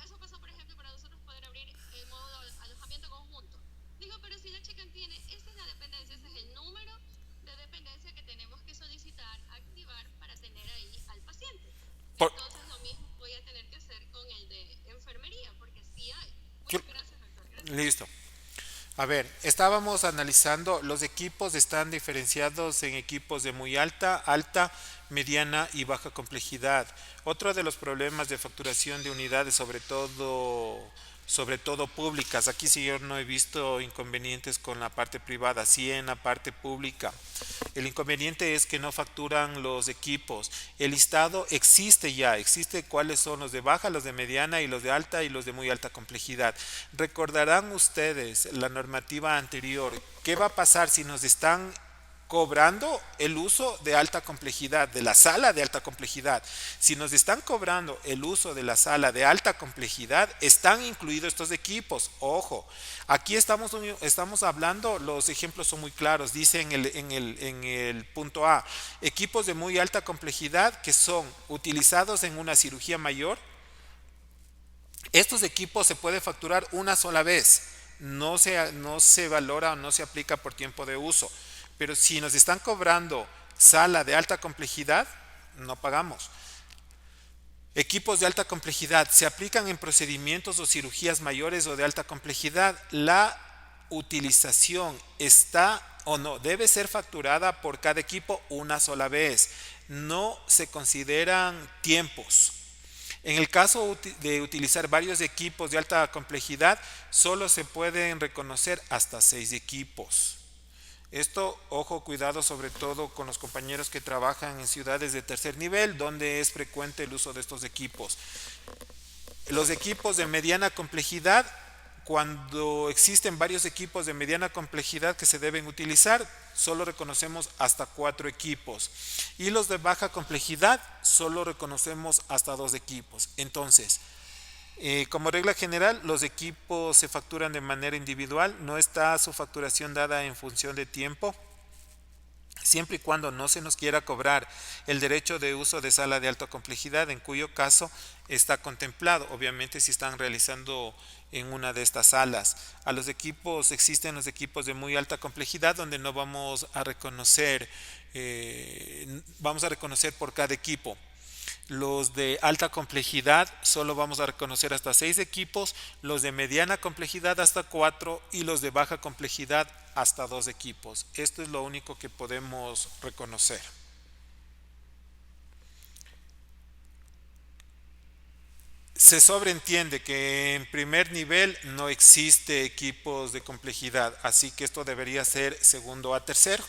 Eso pasó, por ejemplo, para nosotros poder abrir el modo alojamiento conjunto. Digo, pero si el HCAM tiene, esta es la dependencia, ese es el número de dependencia que tenemos que solicitar, activar para tener ahí al paciente. Por- Entonces lo mismo voy a tener que hacer con el de enfermería, porque sí hay. cl- Muchas gracias, doctor. Gracias. Listo. A ver, estábamos analizando, los equipos están diferenciados en equipos de muy alta, alta, mediana y baja complejidad. Otro de los problemas de facturación de unidades, sobre todo públicas, aquí sí yo no he visto inconvenientes con la parte privada, sí en la parte pública. El inconveniente es que no facturan los equipos. El listado existe ya, existe cuáles son los de baja, los de mediana y los de alta y los de muy alta complejidad. Recordarán ustedes la normativa anterior. ¿Qué va a pasar si nos están cobrando el uso de alta complejidad, de la sala de alta complejidad? Si nos están cobrando el uso de la sala de alta complejidad, están incluidos estos equipos. Ojo, aquí estamos hablando, los ejemplos son muy claros, dice en el punto A, equipos de muy alta complejidad que son utilizados en una cirugía mayor. Estos equipos se puede facturar una sola vez, no se valora o no se aplica por tiempo de uso. Pero si nos están cobrando sala de alta complejidad, no pagamos. Equipos de alta complejidad se aplican en procedimientos o cirugías mayores o de alta complejidad. La utilización está o no debe ser facturada por cada equipo una sola vez. No se consideran tiempos. En el caso de utilizar varios equipos de alta complejidad, solo se pueden reconocer hasta 6 equipos. Esto, ojo, cuidado sobre todo con los compañeros que trabajan en ciudades de tercer nivel, donde es frecuente el uso de estos equipos. Los equipos de mediana complejidad, cuando existen varios equipos de mediana complejidad que se deben utilizar, solo reconocemos hasta 4 equipos. Y los de baja complejidad, solo reconocemos hasta 2 equipos. Entonces, como regla general, los equipos se facturan de manera individual, no está su facturación dada en función de tiempo. siempre y cuando no se nos quiera cobrar el derecho de uso de sala de alta complejidad, en cuyo caso está contemplado, obviamente si están realizando en una de estas salas. A los equipos, existen los equipos de muy alta complejidad donde no vamos a reconocer por cada equipo. Los de alta complejidad solo vamos a reconocer hasta 6 equipos, los de mediana complejidad hasta 4 y los de baja complejidad hasta 2 equipos. Esto es lo único que podemos reconocer. Se sobreentiende que en primer nivel no existe equipos de complejidad, así que esto debería ser segundo a tercero.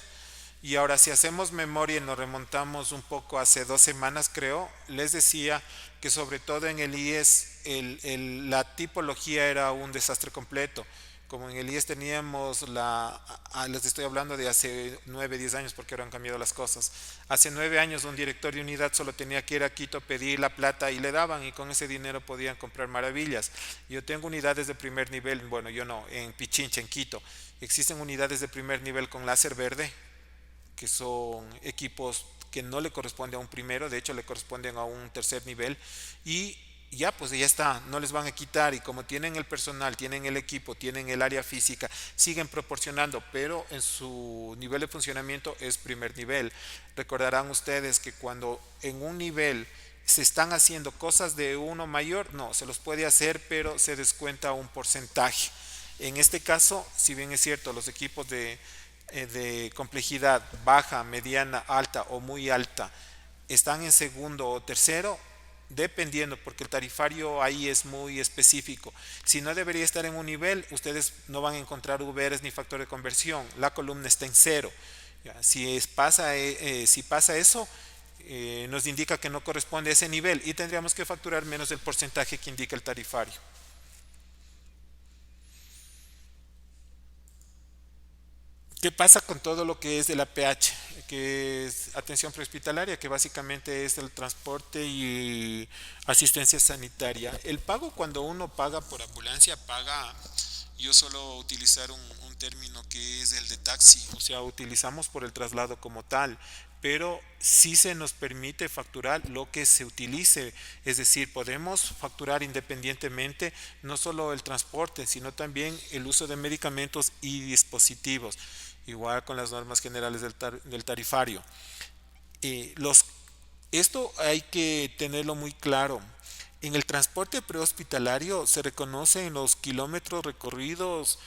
Y ahora si hacemos memoria y nos remontamos un poco hace 2 semanas creo, les decía que sobre todo en el IES la tipología era un desastre completo. Como en el IES teníamos les estoy hablando de hace 9, 10 años porque ahora han cambiado las cosas. Hace 9 años un director de unidad solo tenía que ir a Quito, pedir la plata y le daban y con ese dinero podían comprar maravillas. Yo tengo unidades de primer nivel, bueno yo no, en Pichincha, en Quito. Existen unidades de primer nivel con láser verde que son equipos que no le corresponden a un primero, de hecho le corresponden a un tercer nivel y ya pues ya está, no les van a quitar y como tienen el personal, tienen el equipo, tienen el área física, siguen proporcionando, pero en su nivel de funcionamiento es primer nivel. Recordarán ustedes que cuando en un nivel se están haciendo cosas de uno mayor, no, se los puede hacer, pero se descuenta un porcentaje. En este caso, si bien es cierto, los equipos de complejidad baja, mediana, alta o muy alta están en segundo o tercero, dependiendo, porque el tarifario ahí es muy específico. Si no debería estar en un nivel, ustedes no van a encontrar VRs ni factor de conversión, la columna está en cero. Ya, si pasa eso, nos indica que no corresponde a ese nivel y tendríamos que facturar menos del porcentaje que indica el tarifario. ¿Qué pasa con todo lo que es de la PH? Que es atención prehospitalaria, que básicamente es el transporte y asistencia sanitaria. El pago cuando uno paga por ambulancia, yo suelo utilizar un término que es el de taxi, o sea, utilizamos por el traslado como tal, pero sí se nos permite facturar lo que se utilice, es decir, podemos facturar independientemente no solo el transporte, sino también el uso de medicamentos y dispositivos, igual con las normas generales del tarifario. Los Esto hay que tenerlo muy claro. En el transporte prehospitalario se reconocen los kilómetros recorridos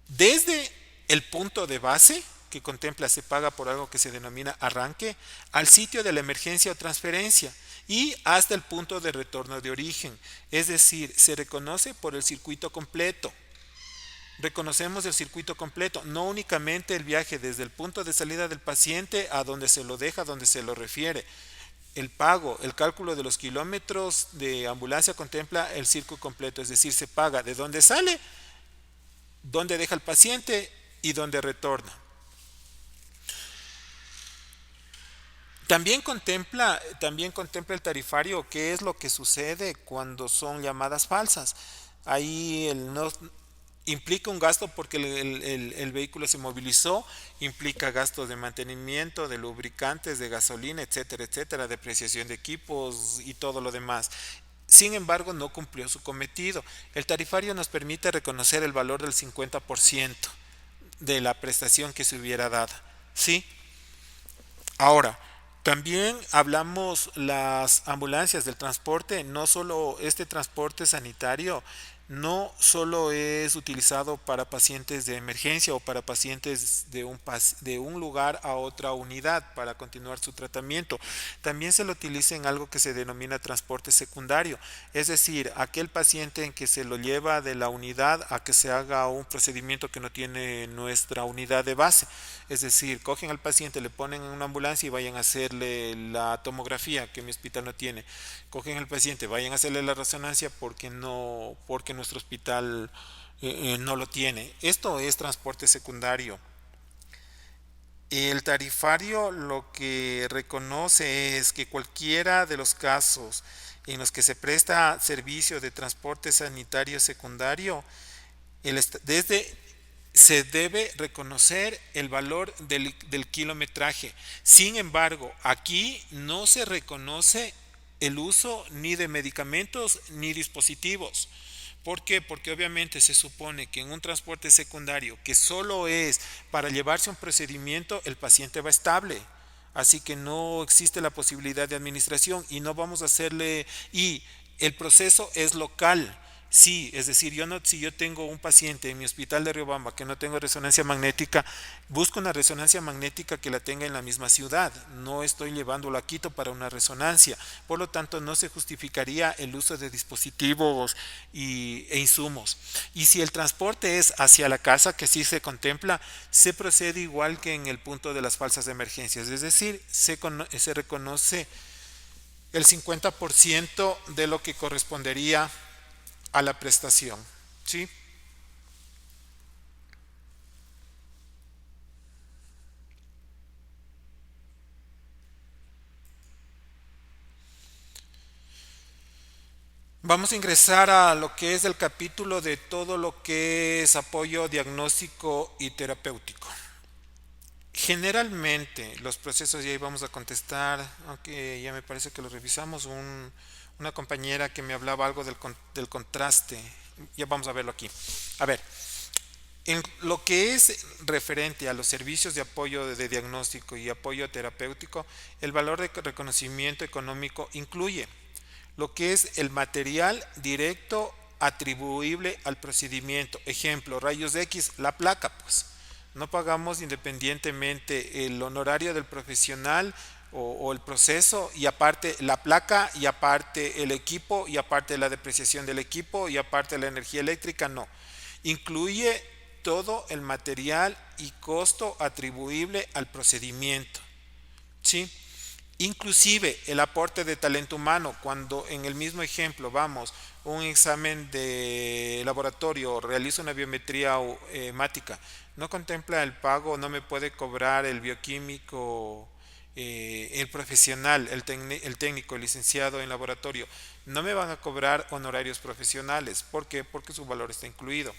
desde el punto de base, que contempla se paga por algo que se denomina arranque, al sitio de la emergencia o transferencia y hasta el punto de retorno de origen. Es decir, se reconoce por el circuito completo. Reconocemos el circuito completo, no únicamente el viaje desde el punto de salida del paciente a donde se lo deja, donde se lo refiere. El pago, el cálculo de los kilómetros de ambulancia contempla el circuito completo, es decir, se paga de dónde sale, dónde deja el paciente y dónde retorna. También contempla el tarifario qué es lo que sucede cuando son llamadas falsas. Ahí no, implica un gasto porque el vehículo se movilizó, implica gastos de mantenimiento, de lubricantes, de gasolina, etcétera, etcétera, depreciación de equipos y todo lo demás. Sin embargo, no cumplió su cometido. El tarifario nos permite reconocer el valor del 50% de la prestación que se hubiera dado. ¿Sí? Ahora, también hablamos las ambulancias del transporte, no solo este transporte sanitario, no solo es utilizado para pacientes de emergencia o para pacientes de un lugar a otra unidad para continuar su tratamiento. También se lo utiliza en algo que se denomina transporte secundario, es decir, aquel paciente en que se lo lleva de la unidad a que se haga un procedimiento que no tiene nuestra unidad de base. Es decir, cogen al paciente, le ponen en una ambulancia y vayan a hacerle la tomografía que mi hospital no tiene. Cogen al paciente, vayan a hacerle la resonancia porque nuestro hospital no lo tiene. Esto es transporte secundario. El tarifario lo que reconoce es que cualquiera de los casos en los que se presta servicio de transporte sanitario secundario, desde se debe reconocer el valor del kilometraje. Sin embargo, aquí no se reconoce el uso ni de medicamentos ni dispositivos. ¿Por qué? Porque obviamente se supone que en un transporte secundario que solo es para llevarse a un procedimiento, el paciente va estable. Así que no existe la posibilidad de administración y no vamos a hacerle, y el proceso es local. Sí, es decir, yo no, si yo tengo un paciente en mi hospital de Riobamba que no tengo resonancia magnética, busco una resonancia magnética que la tenga en la misma ciudad. No estoy llevándolo a Quito para una resonancia. Por lo tanto, no se justificaría el uso de dispositivos e insumos. Y si el transporte es hacia la casa, que sí se contempla, se procede igual que en el punto de las falsas emergencias. Es decir, se reconoce el 50% de lo que correspondería a la prestación. ¿Sí? Vamos a ingresar a lo que es el capítulo de todo lo que es apoyo diagnóstico y terapéutico. Generalmente los procesos, y ahí vamos a contestar, aunque ya me parece que lo revisamos, una compañera que me hablaba algo del contraste, ya vamos a verlo aquí. A ver, en lo que es referente a los servicios de apoyo de diagnóstico y apoyo terapéutico, el valor de reconocimiento económico incluye lo que es el material directo atribuible al procedimiento. Ejemplo, rayos X, la placa, pues. No pagamos independientemente el honorario del profesional o el proceso y aparte la placa y aparte el equipo y aparte la depreciación del equipo y aparte la energía eléctrica, no. Incluye todo el material y costo atribuible al procedimiento. ¿Sí? Inclusive el aporte de talento humano, cuando en el mismo ejemplo vamos, un examen de laboratorio, realizo una biometría hemática, no contempla el pago, no me puede cobrar el bioquímico, el profesional, el técnico, el licenciado en laboratorio, no me van a cobrar honorarios profesionales. ¿Por qué? Porque su valor está incluido.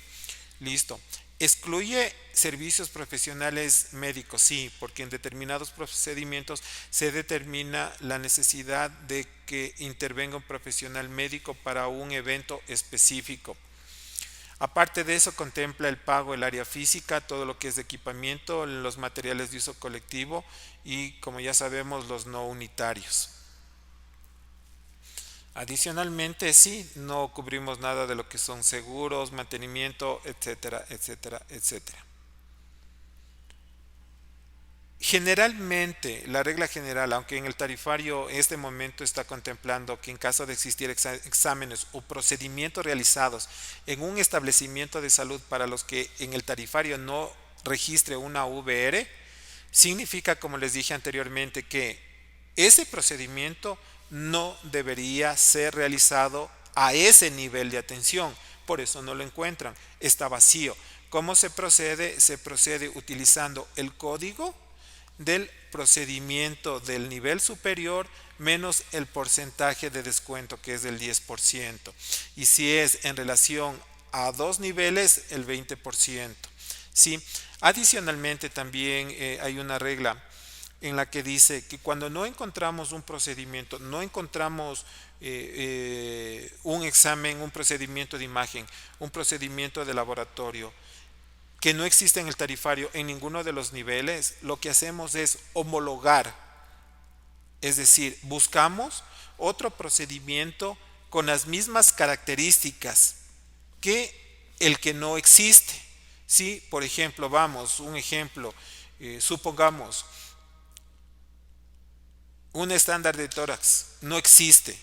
Listo. Excluye servicios profesionales médicos, sí, porque en determinados procedimientos se determina la necesidad de que intervenga un profesional médico para un evento específico. Aparte de eso, contempla el pago, el área física, todo lo que es de equipamiento, los materiales de uso colectivo y, como ya sabemos, los no unitarios. Adicionalmente, sí, no cubrimos nada de lo que son seguros, mantenimiento, etcétera, etcétera, etcétera. Generalmente, la regla general, aunque en el tarifario este momento está contemplando que en caso de existir exámenes o procedimientos realizados en un establecimiento de salud para los que en el tarifario no registre una VR, significa, como les dije anteriormente, que ese procedimiento no debería ser realizado a ese nivel de atención. Por eso no lo encuentran, está vacío. ¿Cómo se procede? Se procede utilizando el código del procedimiento del nivel superior menos el porcentaje de descuento, que es del 10%. Y si es en relación a dos niveles, el 20%. ¿Sí? Adicionalmente también hay una regla en la que dice que cuando no encontramos un procedimiento, no encontramos un examen, un procedimiento de imagen, un procedimiento de laboratorio, que no existe en el tarifario en ninguno de los niveles, lo que hacemos es homologar, es decir, buscamos otro procedimiento con las mismas características que el que no existe. ¿Sí? Por ejemplo, vamos, un ejemplo, supongamos, un estándar de tórax no existe,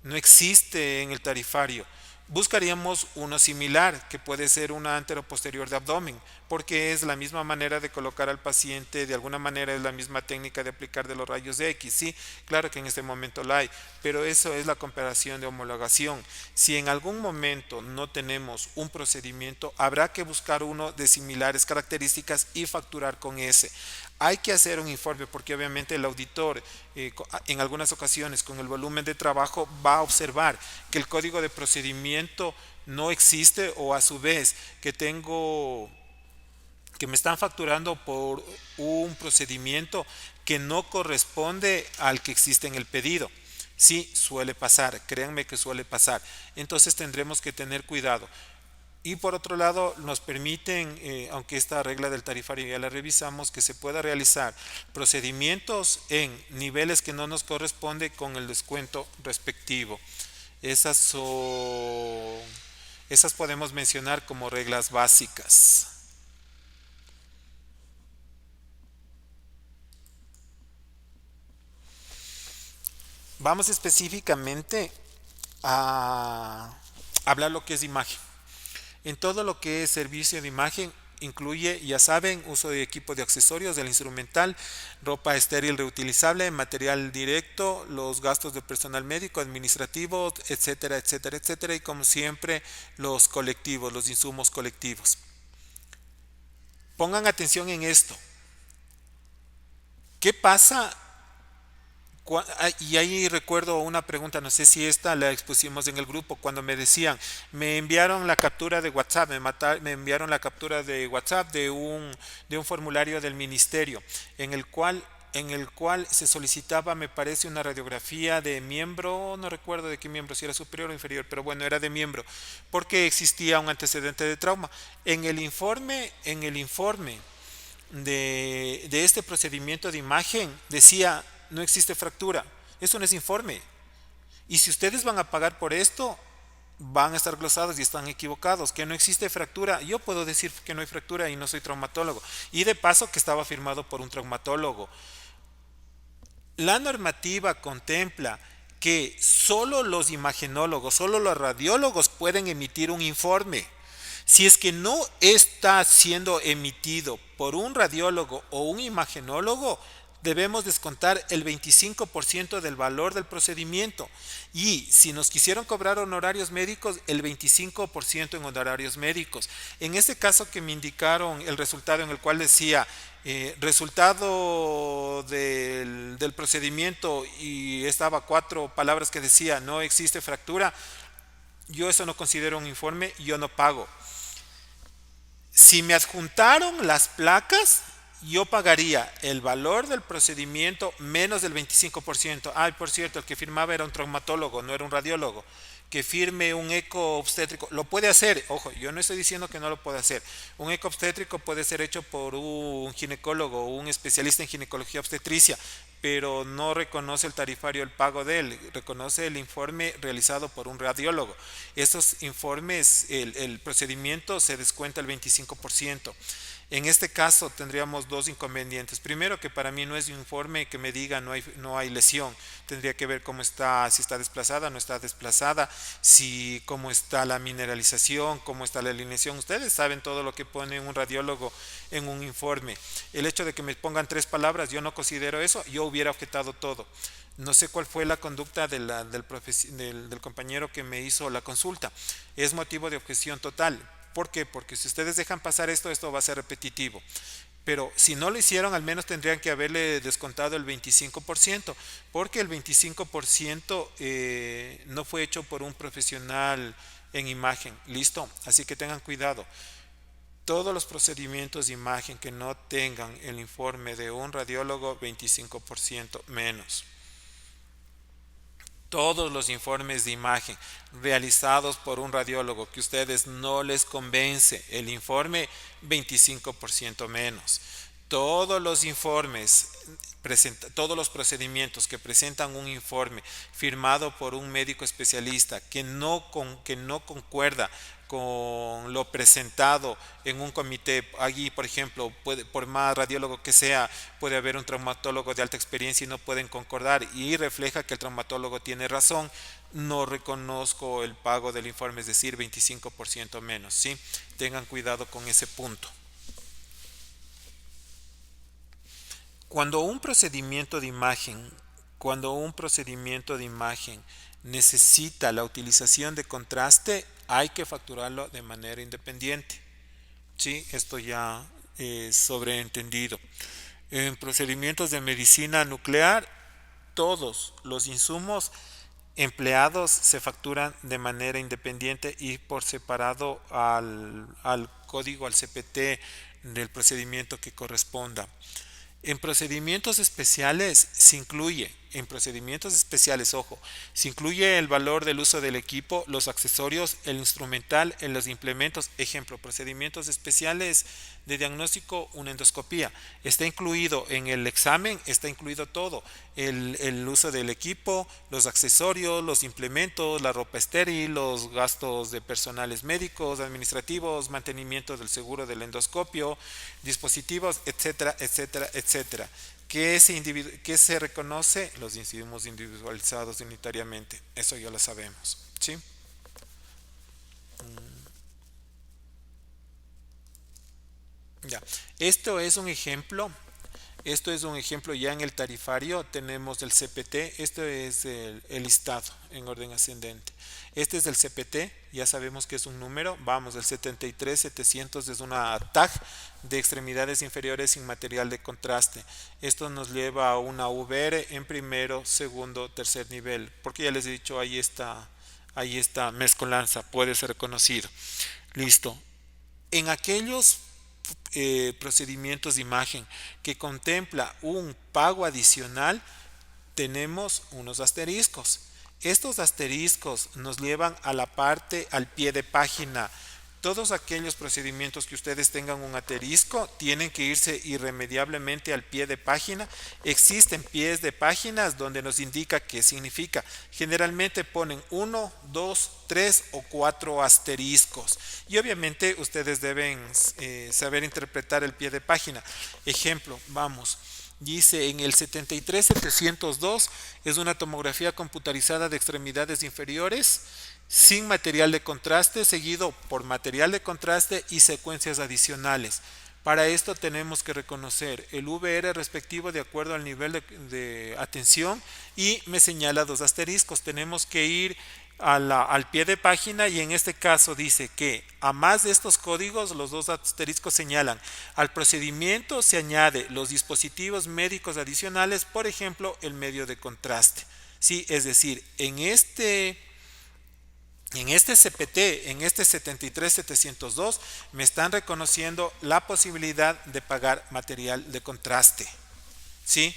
no existe en el tarifario. Buscaríamos uno similar, que puede ser una anteroposterior de abdomen, porque es la misma manera de colocar al paciente, de alguna manera es la misma técnica de aplicar de los rayos X, sí, claro que en este momento la hay, pero eso es la comparación de homologación. Si en algún momento no tenemos un procedimiento, habrá que buscar uno de similares características y facturar con ese. Hay que hacer un informe porque obviamente el auditor en algunas ocasiones con el volumen de trabajo va a observar que el código de procedimiento no existe o a su vez que tengo que me están facturando por un procedimiento que no corresponde al que existe en el pedido. Sí, suele pasar, créanme que suele pasar. Entonces tendremos que tener cuidado. Y por otro lado, nos permiten, aunque esta regla del tarifario ya la revisamos, que se pueda realizar procedimientos en niveles que no nos corresponde con el descuento respectivo. Esas son, esas podemos mencionar como reglas básicas. Vamos específicamente a hablar lo que es imagen. En todo lo que es servicio de imagen incluye, ya saben, uso de equipo de accesorios, del instrumental, ropa estéril reutilizable, material directo, los gastos de personal médico, administrativo, etcétera, etcétera, etcétera, y como siempre los colectivos, los insumos colectivos. Pongan atención en esto. ¿Qué pasa? Y ahí recuerdo una pregunta, no sé si esta la expusimos en el grupo, cuando me decían, me enviaron la captura de WhatsApp, me enviaron la captura de WhatsApp de un formulario del ministerio, en el cual se solicitaba, me parece, una radiografía de miembro, no recuerdo de qué miembro, si era superior o inferior, pero bueno, era de miembro, porque existía un antecedente de trauma. En el informe de este procedimiento de imagen decía no existe fractura. Eso no es informe. Y si ustedes van a pagar por esto, van a estar glosados y están equivocados. Que no existe fractura. Yo puedo decir que no hay fractura y no soy traumatólogo. Y de paso que estaba firmado por un traumatólogo. La normativa contempla que solo los imagenólogos, solo los radiólogos pueden emitir un informe. Si es que no está siendo emitido por un radiólogo o un imagenólogo, debemos descontar el 25% del valor del procedimiento. Y si nos quisieron cobrar honorarios médicos, el 25% en honorarios médicos. En este caso que me indicaron el resultado en el cual decía resultado del procedimiento y estaba 4 palabras que decía no existe fractura, yo eso no considero un informe, yo no pago. Si me adjuntaron las placas, yo pagaría el valor del procedimiento menos del 25%. Ay, por cierto, el que firmaba era un traumatólogo, no era un radiólogo. Que firme un eco obstétrico, lo puede hacer, ojo, yo no estoy diciendo que no lo puede hacer. Un eco obstétrico puede ser hecho por un ginecólogo o un especialista en ginecología obstetricia, pero no reconoce el tarifario el pago de él, reconoce el informe realizado por un radiólogo. Estos informes, el procedimiento se descuenta el 25%. En este caso tendríamos dos inconvenientes. Primero, que para mí no es un informe que me diga no hay lesión. Tendría que ver cómo está, si está desplazada, no está desplazada, si cómo está la mineralización, cómo está la alineación. Ustedes saben todo lo que pone un radiólogo en un informe. El hecho de que me pongan 3 palabras, yo no considero eso, yo hubiera objetado todo. No sé cuál fue la conducta del compañero que me hizo la consulta. Es motivo de objeción total. ¿Por qué? Porque si ustedes dejan pasar esto va a ser repetitivo. Pero si no lo hicieron, al menos tendrían que haberle descontado el 25%, porque el 25% no fue hecho por un profesional en imagen. ¿Listo? Así que tengan cuidado. Todos los procedimientos de imagen que no tengan el informe de un radiólogo, 25% menos. Todos los informes de imagen realizados por un radiólogo que a ustedes no les convence el informe, 25% menos. Todos los informes, todos los procedimientos que presentan un informe firmado por un médico especialista que no concuerda con lo presentado en un comité, allí por ejemplo, por más radiólogo que sea, puede haber un traumatólogo de alta experiencia y no pueden concordar y refleja que el traumatólogo tiene razón, no reconozco el pago del informe, es decir, 25% menos, ¿sí? Tengan cuidado con ese punto. Cuando un procedimiento de imagen, cuando un procedimiento de imagen necesita la utilización de contraste, hay que facturarlo de manera independiente. Sí, esto ya es sobreentendido. En procedimientos de medicina nuclear, todos los insumos empleados se facturan de manera independiente y por separado al código, al CPT del procedimiento que corresponda. En procedimientos especiales se incluye, en procedimientos especiales, ojo, se incluye el valor del uso del equipo, los accesorios, el instrumental, en los implementos. Ejemplo, procedimientos especiales de diagnóstico, una endoscopía. Está incluido en el examen, está incluido todo. El uso del equipo, los accesorios, los implementos, la ropa estéril, los gastos de personales médicos, administrativos, mantenimiento del seguro del endoscopio, dispositivos, etcétera, etcétera, etcétera. ¿Qué se reconoce? Los insumos individualizados unitariamente. Eso ya lo sabemos. ¿Sí? Ya. Esto es un ejemplo ya en el tarifario. Tenemos el CPT. Esto es el listado en orden ascendente. Este es el CPT. Ya sabemos que es un número. Vamos, el 73700 es una tag de extremidades inferiores sin material de contraste. Esto nos lleva a una VR en primero, segundo, tercer nivel. Porque ya les he dicho, ahí está mezcolanza. Puede ser reconocido. Listo. En aquellos procedimientos de imagen que contempla un pago adicional, tenemos unos asteriscos. Estos asteriscos nos llevan a la parte, al pie de página. Todos aquellos procedimientos que ustedes tengan un asterisco tienen que irse irremediablemente al pie de página. Existen pies de páginas donde nos indica qué significa. Generalmente ponen 1, 2, 3 o 4 asteriscos. Y obviamente ustedes deben saber interpretar el pie de página. Ejemplo, vamos. Dice en el 73702 es una tomografía computarizada de extremidades inferiores sin material de contraste, seguido por material de contraste y secuencias adicionales. Para esto tenemos que reconocer el VR respectivo de acuerdo al nivel de atención y me señala dos asteriscos. Tenemos que ir al pie de página y en este caso dice que a más de estos códigos los dos asteriscos señalan al procedimiento se añade los dispositivos médicos adicionales, por ejemplo el medio de contraste. Sí, es decir, en este CPT, en este 73702, me están reconociendo la posibilidad de pagar material de contraste. ¿Sí?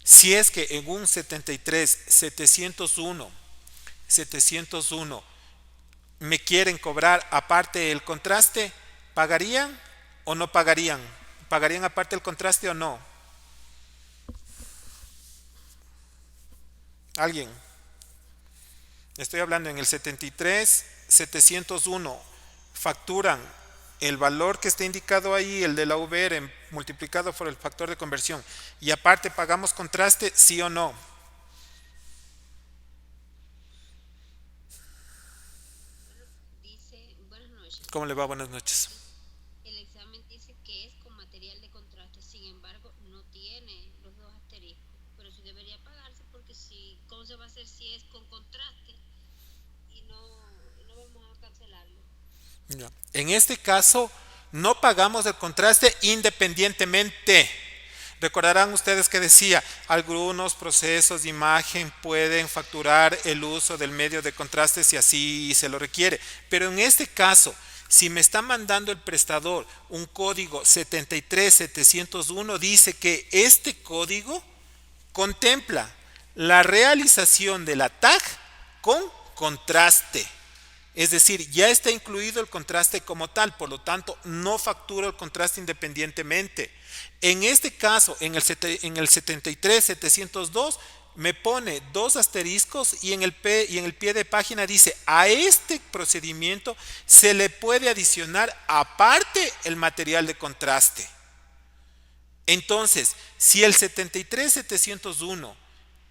Si es que en un 73701 me quieren cobrar aparte el contraste, ¿pagarían o no pagarían? ¿Pagarían aparte el contraste o no? ¿Alguien? Estoy hablando en el 73701. Facturan el valor que está indicado ahí, el de la VR, multiplicado por el factor de conversión. Y aparte pagamos contraste, ¿sí o no? Dice, buenas noches. ¿Cómo le va? Buenas noches. El examen dice que es con material de contraste, sin embargo, no tiene los dos asteriscos. Pero sí debería pagarse porque si, ¿cómo se va a hacer si es con contraste? Y no vamos a cancelarlo. Ya. En este caso, no pagamos el contraste independientemente. Recordarán ustedes que decía, algunos procesos de imagen pueden facturar el uso del medio de contraste si así se lo requiere. Pero en este caso, si me está mandando el prestador un código 73701, dice que este código contempla la realización de la tag con contraste. Es decir, ya está incluido el contraste como tal, por lo tanto, no factura el contraste independientemente. En este caso, en el 73702, me pone dos asteriscos y en el pie de página dice, a este procedimiento se le puede adicionar aparte el material de contraste. Entonces, si el 73701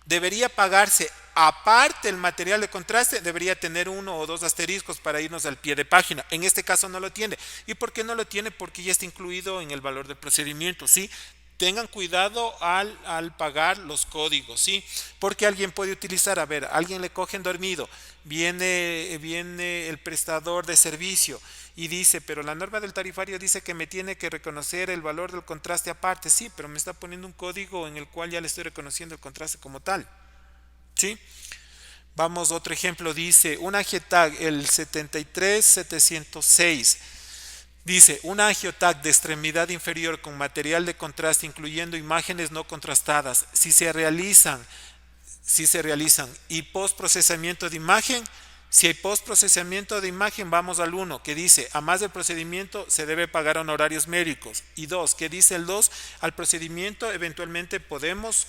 debería pagarse aparte el material de contraste, debería tener uno o dos asteriscos para irnos al pie de página. En este caso no lo tiene. ¿Y por qué no lo tiene? Porque ya está incluido en el valor del procedimiento, ¿sí? Tengan cuidado al pagar los códigos, ¿sí? Porque alguien puede utilizar, a ver, alguien le cogen dormido, viene el prestador de servicio y dice, pero la norma del tarifario dice que me tiene que reconocer el valor del contraste aparte. Sí, pero me está poniendo un código en el cual ya le estoy reconociendo el contraste como tal. ¿Sí? Vamos, otro ejemplo, dice, una GTAG, el 73706. Dice, una angiotac de extremidad inferior con material de contraste, incluyendo imágenes no contrastadas, si se realizan y postprocesamiento de imagen, si hay postprocesamiento de imagen, vamos al uno que dice, a más del procedimiento se debe pagar honorarios médicos. Y 2, que dice el 2, al procedimiento eventualmente podemos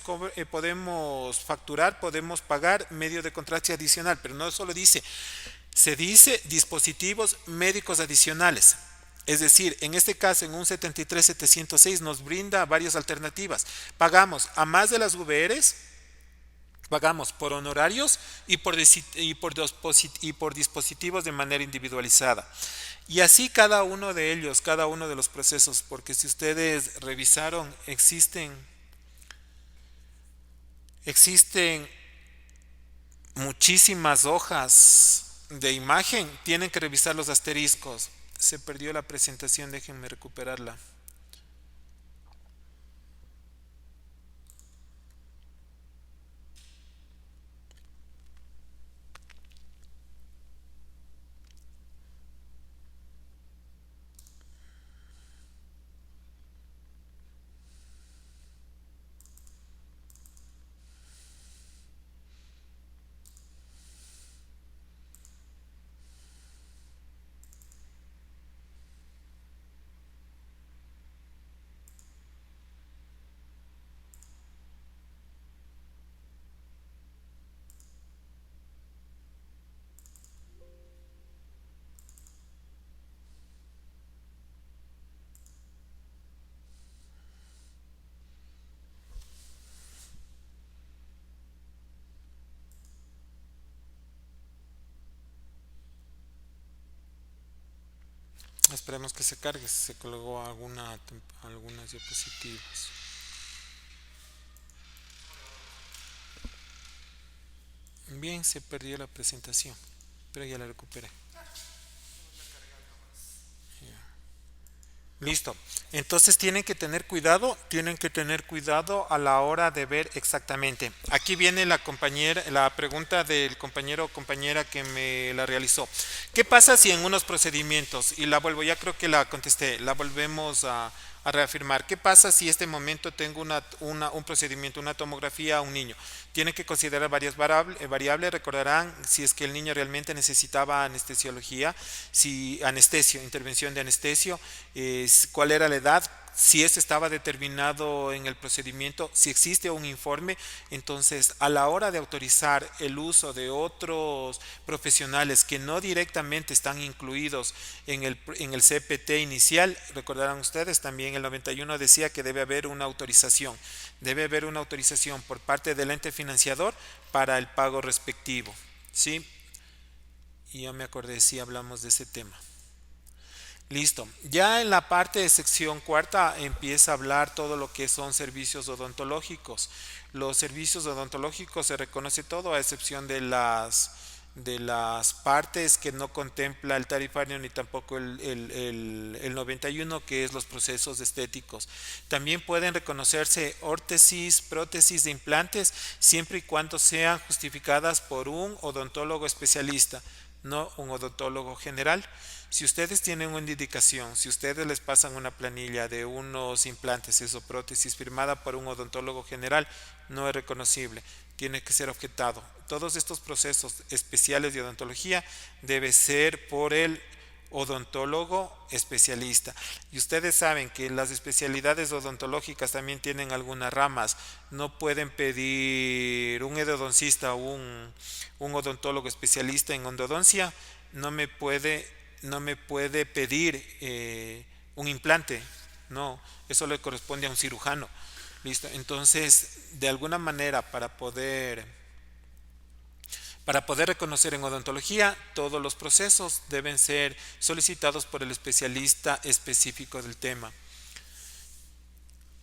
facturar, podemos pagar medio de contraste adicional, pero no solo dice, se dice dispositivos médicos adicionales. Es decir, en este caso, en un 73706 nos brinda varias alternativas. Pagamos a más de las VRs, pagamos por honorarios y por dispositivos de manera individualizada. Y así cada uno de ellos, cada uno de los procesos, porque si ustedes revisaron, existen muchísimas hojas de imagen, tienen que revisar los asteriscos. Se perdió la presentación, déjenme recuperarla. Esperemos que se cargue, se colgó algunas diapositivas. Bien, se perdió la presentación, pero ya la recuperé. Listo. Entonces tienen que tener cuidado a la hora de ver exactamente. Aquí viene la pregunta del compañero o compañera que me la realizó. ¿Qué pasa si en unos procedimientos, y la vuelvo, ya creo que la contesté, la volvemos a reafirmar? ¿Qué pasa si este momento tengo un procedimiento, una tomografía a un niño? Tienen que considerar varias variables, recordarán si es que el niño realmente necesitaba anestesiología, si anestesio, intervención de anestesio, cuál era la edad, si eso estaba determinado en el procedimiento, si existe un informe. Entonces, a la hora de autorizar el uso de otros profesionales que no directamente están incluidos en el CPT inicial, recordarán ustedes, también el 91 decía que debe haber una autorización por parte del ente financiador para el pago respectivo, ¿sí? Y ya me acordé si hablamos de ese tema. Listo. Ya en la parte de sección cuarta empieza a hablar todo lo que son servicios odontológicos. Los servicios odontológicos se reconoce todo a excepción de las partes que no contempla el tarifario ni tampoco el 91, que es los procesos estéticos. También pueden reconocerse órtesis, prótesis de implantes, siempre y cuando sean justificadas por un odontólogo especialista, no un odontólogo general. Si ustedes tienen una indicación, si ustedes les pasan una planilla de unos implantes, eso, prótesis firmada por un odontólogo general, no es reconocible, tiene que ser objetado. Todos estos procesos especiales de odontología debe ser por el odontólogo especialista. Y ustedes saben que las especialidades odontológicas también tienen algunas ramas. No pueden pedir un endodoncista o un odontólogo especialista en endodoncia, no me puede pedir un implante. No, eso le corresponde a un cirujano. Listo. Entonces, de alguna manera, para poder reconocer en odontología, todos los procesos deben ser solicitados por el especialista específico del tema.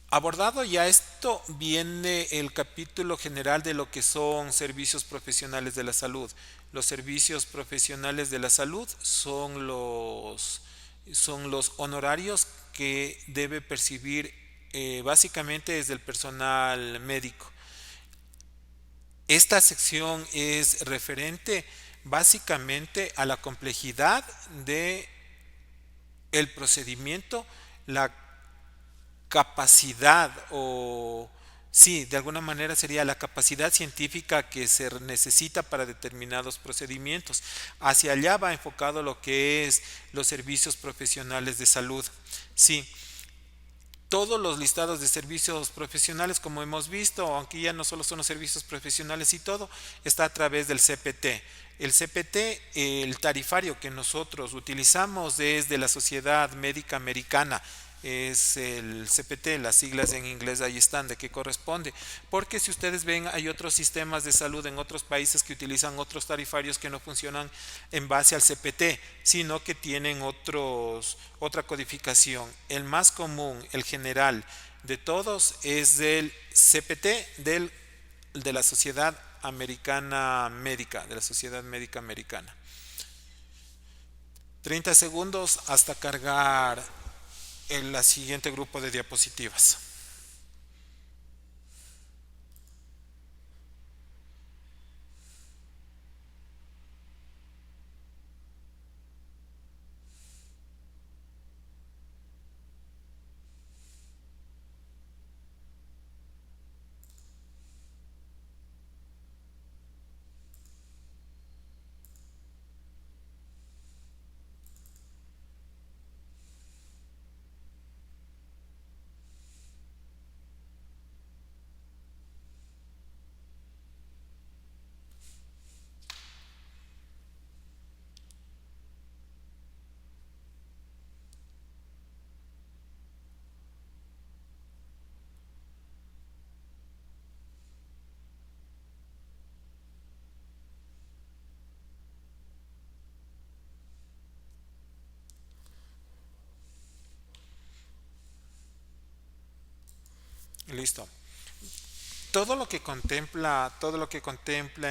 Abordado ya esto, viene el capítulo general de lo que son servicios profesionales de la salud. Los servicios profesionales de la salud son los honorarios que debe percibir básicamente desde el personal médico. Esta sección es referente básicamente a la complejidad de el procedimiento, la capacidad o sí, de alguna manera sería la capacidad científica que se necesita para determinados procedimientos. Hacia allá va enfocado lo que es los servicios profesionales de salud. Sí, todos los listados de servicios profesionales, como hemos visto, aunque ya no solo son los servicios profesionales y todo, está a través del CPT. El CPT, el tarifario que nosotros utilizamos es de la Sociedad Médica Americana, es el CPT, las siglas en inglés ahí están, de qué corresponde. Porque si ustedes ven, hay otros sistemas de salud en otros países que utilizan otros tarifarios que no funcionan en base al CPT, sino que tienen otra codificación. El más común, el general de todos, es del CPT de la Sociedad Americana Médica, de la Sociedad Médica Americana. 30 segundos hasta cargar el siguiente grupo de diapositivas. Listo. Todo lo que contempla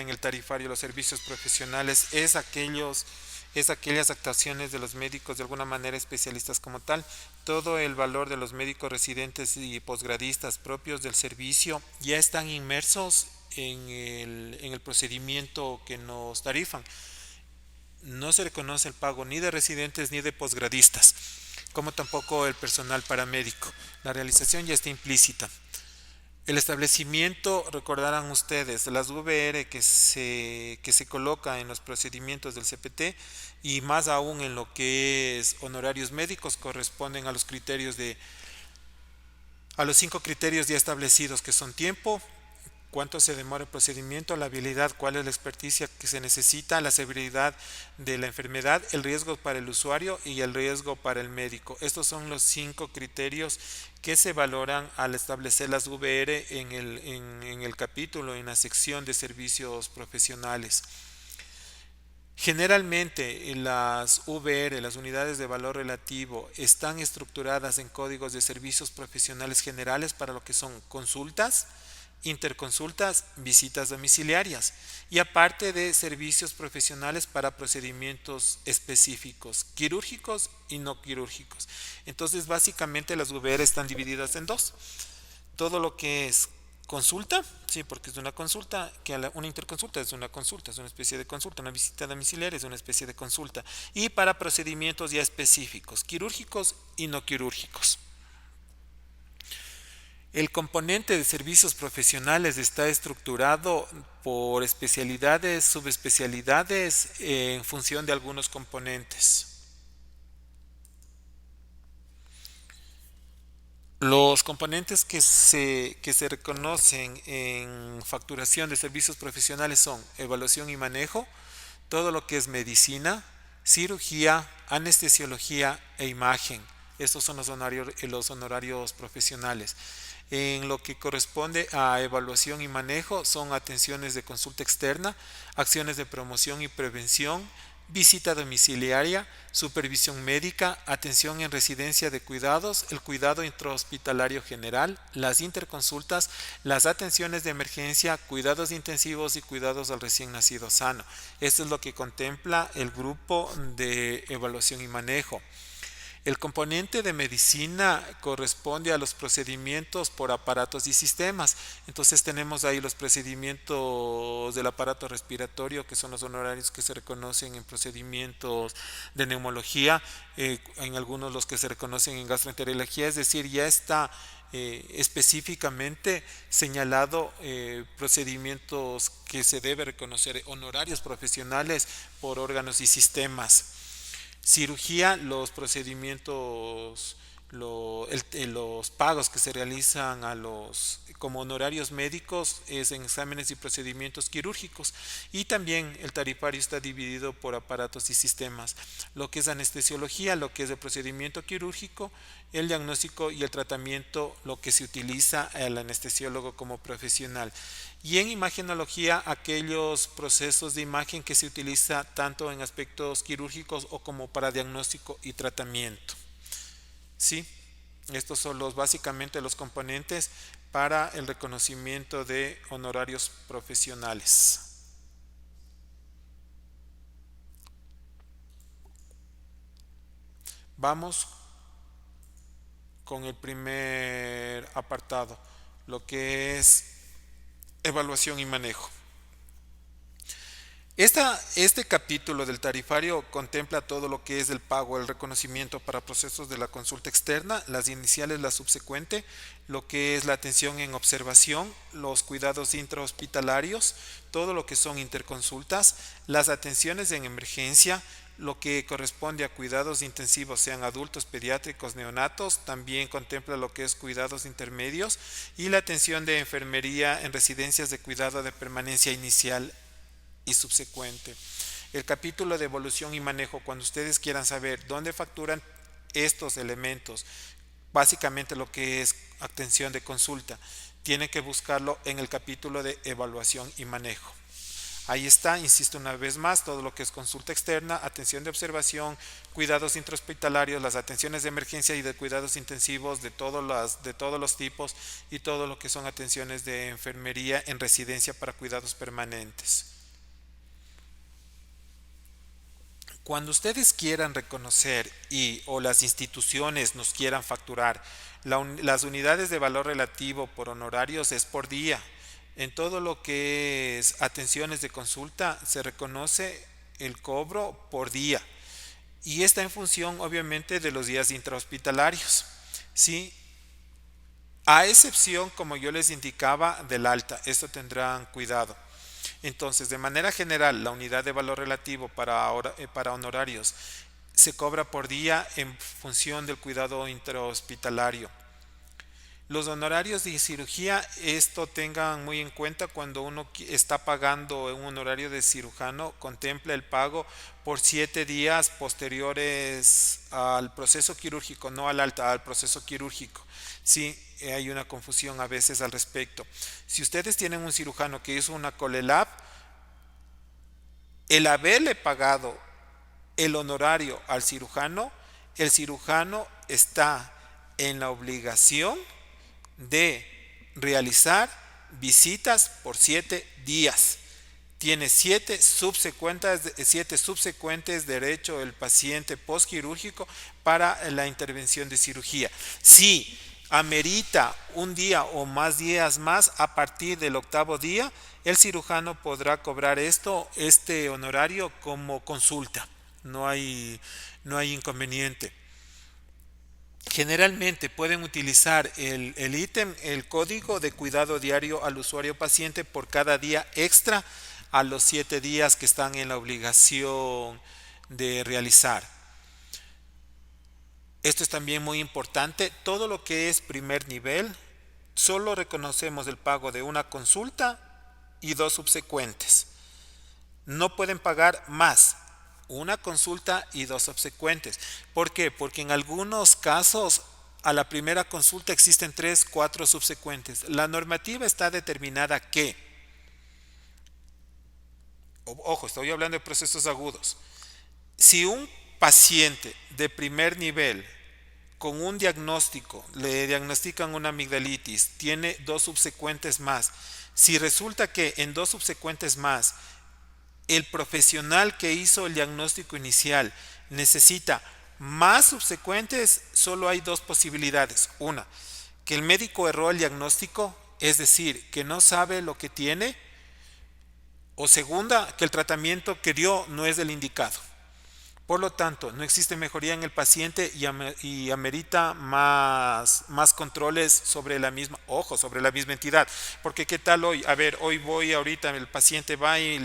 en el tarifario los servicios profesionales es aquellas actuaciones de los médicos de alguna manera especialistas como tal. Todo el valor de los médicos residentes y posgradistas propios del servicio ya están inmersos en el procedimiento que nos tarifan. No se reconoce el pago ni de residentes ni de posgradistas, como tampoco el personal paramédico. La realización ya está implícita. El establecimiento, recordarán ustedes, las VR que se coloca en los procedimientos del CPT y más aún en lo que es honorarios médicos corresponden a los criterios a los 5 criterios ya establecidos, que son tiempo, cuánto se demora el procedimiento, la habilidad, cuál es la experticia que se necesita, la severidad de la enfermedad, el riesgo para el usuario y el riesgo para el médico. Estos son los 5 criterios que se valoran al establecer las VR en el capítulo, en la sección de servicios profesionales. Generalmente las VR, las unidades de valor relativo, están estructuradas en códigos de servicios profesionales generales para lo que son consultas, interconsultas, visitas domiciliarias y aparte de servicios profesionales para procedimientos específicos, quirúrgicos y no quirúrgicos. Entonces, básicamente las VR están divididas en dos. Todo lo que es consulta, sí, porque es una consulta, una interconsulta es una especie de consulta, una visita domiciliaria es una especie de consulta, y para procedimientos ya específicos, quirúrgicos y no quirúrgicos. El componente de servicios profesionales está estructurado por especialidades, subespecialidades en función de algunos componentes. Los componentes que se reconocen en facturación de servicios profesionales son evaluación y manejo, todo lo que es medicina, cirugía, anestesiología e imagen. Estos son los honorarios profesionales. En lo que corresponde a evaluación y manejo son atenciones de consulta externa, acciones de promoción y prevención, visita domiciliaria, supervisión médica, atención en residencia de cuidados, el cuidado intrahospitalario general, las interconsultas, las atenciones de emergencia, cuidados intensivos y cuidados al recién nacido sano. Esto es lo que contempla el grupo de evaluación y manejo. El componente de medicina corresponde a los procedimientos por aparatos y sistemas. Entonces tenemos ahí los procedimientos del aparato respiratorio, que son los honorarios que se reconocen en procedimientos de neumología, en algunos los que se reconocen en gastroenterología, es decir, ya está específicamente señalado procedimientos que se debe reconocer, honorarios profesionales por órganos y sistemas. Cirugía, los procedimientos, los pagos que se realizan como honorarios médicos es en exámenes y procedimientos quirúrgicos, y también el tarifario está dividido por aparatos y sistemas. Lo que es anestesiología, lo que es el procedimiento quirúrgico, el diagnóstico y el tratamiento, lo que se utiliza el anestesiólogo como profesional. Y en imagenología, aquellos procesos de imagen que se utiliza tanto en aspectos quirúrgicos o como para diagnóstico y tratamiento. ¿Sí? Estos son básicamente los componentes para el reconocimiento de honorarios profesionales. Vamos con el primer apartado, lo que es evaluación y manejo. Este capítulo del tarifario contempla todo lo que es el pago, el reconocimiento para procesos de la consulta externa, las iniciales, la subsecuente, lo que es la atención en observación, los cuidados intrahospitalarios, todo lo que son interconsultas, las atenciones en emergencia, lo que corresponde a cuidados intensivos, sean adultos, pediátricos, neonatos, también contempla lo que es cuidados intermedios y la atención de enfermería en residencias de cuidado de permanencia inicial y subsecuente. El capítulo de evolución y manejo, cuando ustedes quieran saber dónde facturan estos elementos, básicamente lo que es atención de consulta, tienen que buscarlo en el capítulo de evaluación y manejo. Ahí está, insisto una vez más, todo lo que es consulta externa, atención de observación, cuidados intrahospitalarios, las atenciones de emergencia y de cuidados intensivos de todos los tipos, y todo lo que son atenciones de enfermería en residencia para cuidados permanentes. Cuando ustedes quieran reconocer o las instituciones nos quieran facturar, las unidades de valor relativo por honorarios es por día. En todo lo que es atenciones de consulta se reconoce el cobro por día, y está en función obviamente de los días intrahospitalarios, ¿sí? A excepción, como yo les indicaba, del alta. Esto tendrán cuidado. Entonces, de manera general, la unidad de valor relativo para honorarios se cobra por día en función del cuidado intrahospitalario. Los honorarios de cirugía, esto tengan muy en cuenta cuando uno está pagando un honorario de cirujano, contempla el pago por 7 días posteriores al proceso quirúrgico, no al alta, al proceso quirúrgico. Sí, hay una confusión a veces al respecto. Si ustedes tienen un cirujano que hizo una COLELAB, el haberle pagado el honorario al cirujano, el cirujano está en la obligación de realizar visitas por 7 días. Tiene 7 subsecuentes derecho el paciente postquirúrgico para la intervención de cirugía. Si amerita un día o más días más, a partir del 8º día, el cirujano podrá cobrar este honorario como consulta. No hay inconveniente. Generalmente pueden utilizar el ítem, el código de cuidado diario al usuario paciente por cada día extra a los 7 días que están en la obligación de realizar. Esto es también muy importante. Todo lo que es primer nivel, solo reconocemos el pago de una consulta y 2 subsecuentes. No pueden pagar más. Una consulta y 2 subsecuentes. ¿Por qué? Porque en algunos casos a la primera consulta existen 3, 4 subsecuentes. La normativa está determinada que, ojo, estoy hablando de procesos agudos. Si un paciente de primer nivel con un diagnóstico, le diagnostican una amigdalitis, tiene 2 subsecuentes más, si resulta que en 2 subsecuentes más el profesional que hizo el diagnóstico inicial necesita Más subsecuentes, solo hay dos posibilidades. Una, que el médico erró el diagnóstico, es decir, que no sabe lo que tiene. O segunda, que el tratamiento que dio no es el indicado. Por lo tanto, no existe mejoría en el paciente y amerita más controles sobre la misma, ojo, sobre la misma entidad. Porque qué tal hoy, a ver, hoy voy ahorita, el paciente va y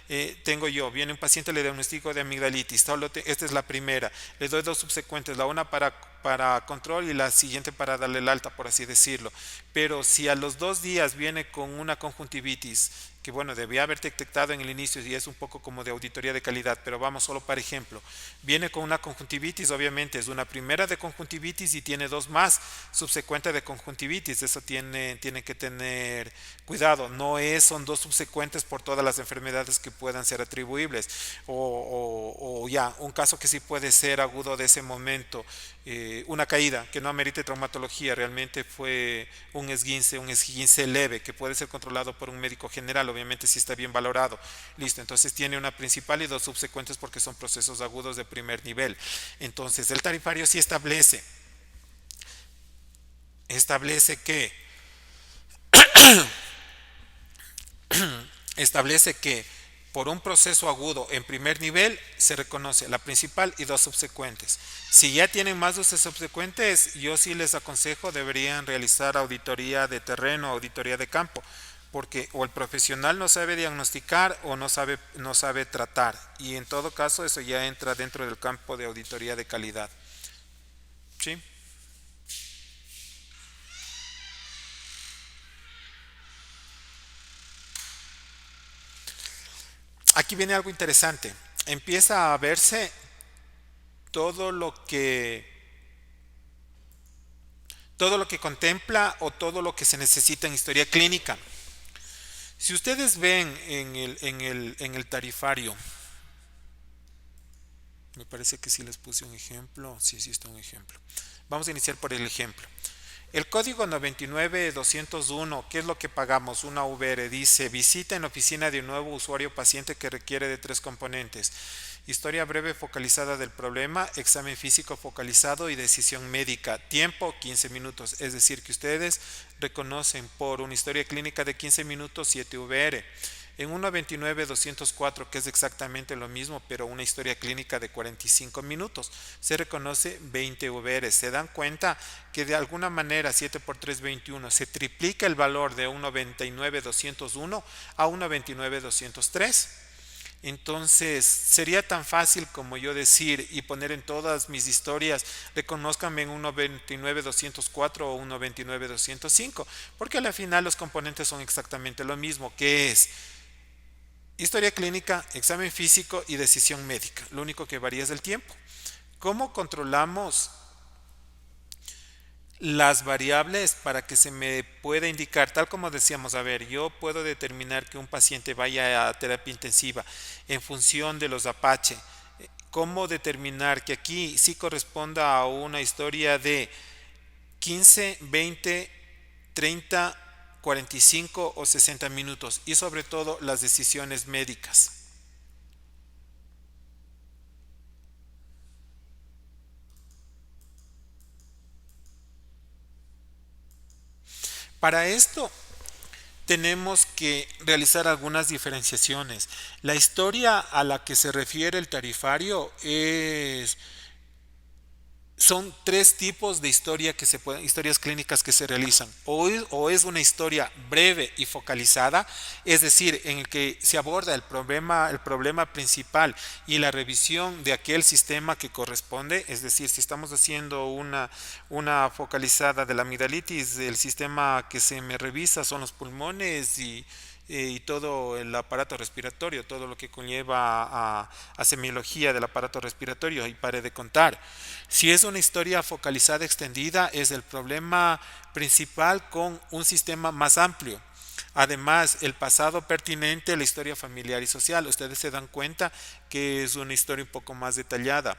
viene un paciente, le diagnostico de amigdalitis, esta es la primera, le doy dos subsecuentes, la una para control y la siguiente para darle el alta, por así decirlo. Pero si a los 2 días viene con una conjuntivitis, que bueno, debía haber detectado en el inicio y es un poco como de auditoría de calidad, pero vamos solo para ejemplo, viene con una conjuntivitis, obviamente es una primera de conjuntivitis y tiene dos más subsecuente de conjuntivitis, eso tiene que tener cuidado, son dos subsecuentes por todas las enfermedades que puedan ser atribuibles, o ya, un caso que sí puede ser agudo de ese momento, una caída que no amerite traumatología, realmente fue un esguince leve que puede ser controlado por un médico general, obviamente si está bien valorado. Listo, entonces tiene una principal y dos subsecuentes porque son procesos agudos de primer nivel. Entonces el tarifario sí establece que establece que por un proceso agudo en primer nivel se reconoce la principal y dos subsecuentes. Si ya tienen más de dos subsecuentes, yo sí les aconsejo deberían realizar auditoría de terreno, auditoría de campo, porque o el profesional no sabe diagnosticar o no sabe tratar, y en todo caso eso ya entra dentro del campo de auditoría de calidad. ¿Sí? Aquí viene algo interesante. Empieza a verse todo lo que todo lo que contempla o todo lo que se necesita en historia clínica. Si ustedes ven en el tarifario, me parece que sí les puse un ejemplo, sí está un ejemplo. Vamos a iniciar por el ejemplo. El código 99201, ¿qué es lo que pagamos? Una VR dice: visita en oficina de un nuevo usuario paciente que requiere de 3 componentes: historia breve focalizada del problema, examen físico focalizado y decisión médica. Tiempo 15 minutos, es decir que ustedes reconocen por una historia clínica de 15 minutos 7 VR. En 1.29.204, que es exactamente lo mismo, pero una historia clínica de 45 minutos, se reconoce 20 VR. Se dan cuenta que de alguna manera 7 por 3, 21, se triplica el valor de 1.29.201 a 1.29.203. Entonces, sería tan fácil como yo decir y poner en todas mis historias: reconózcanme en 1.29.204 o 1.29.205, porque al final los componentes son exactamente lo mismo, que es historia clínica, examen físico y decisión médica. Lo único que varía es el tiempo. ¿Cómo controlamos las variables para que se me pueda indicar? Tal como decíamos, a ver, yo puedo determinar que un paciente vaya a terapia intensiva en función de los Apache. ¿Cómo determinar que aquí sí corresponda a una historia de 15, 20, 30, 45 o 60 minutos? Y sobre todo las decisiones médicas. Para esto tenemos que realizar algunas diferenciaciones. La historia a la que se refiere el tarifario son 3 tipos de historias clínicas que se realizan. O es una historia breve y focalizada, es decir, en el que se aborda el problema principal y la revisión de aquel sistema que corresponde. Es decir, si estamos haciendo una focalizada de la amigdalitis, el sistema que se me revisa son los pulmones y todo el aparato respiratorio, todo lo que conlleva a semiología del aparato respiratorio, y pare de contar. Si es una historia focalizada extendida, es el problema principal con un sistema más amplio. Además, el pasado pertinente, la historia familiar y social. Ustedes se dan cuenta que es una historia un poco más detallada.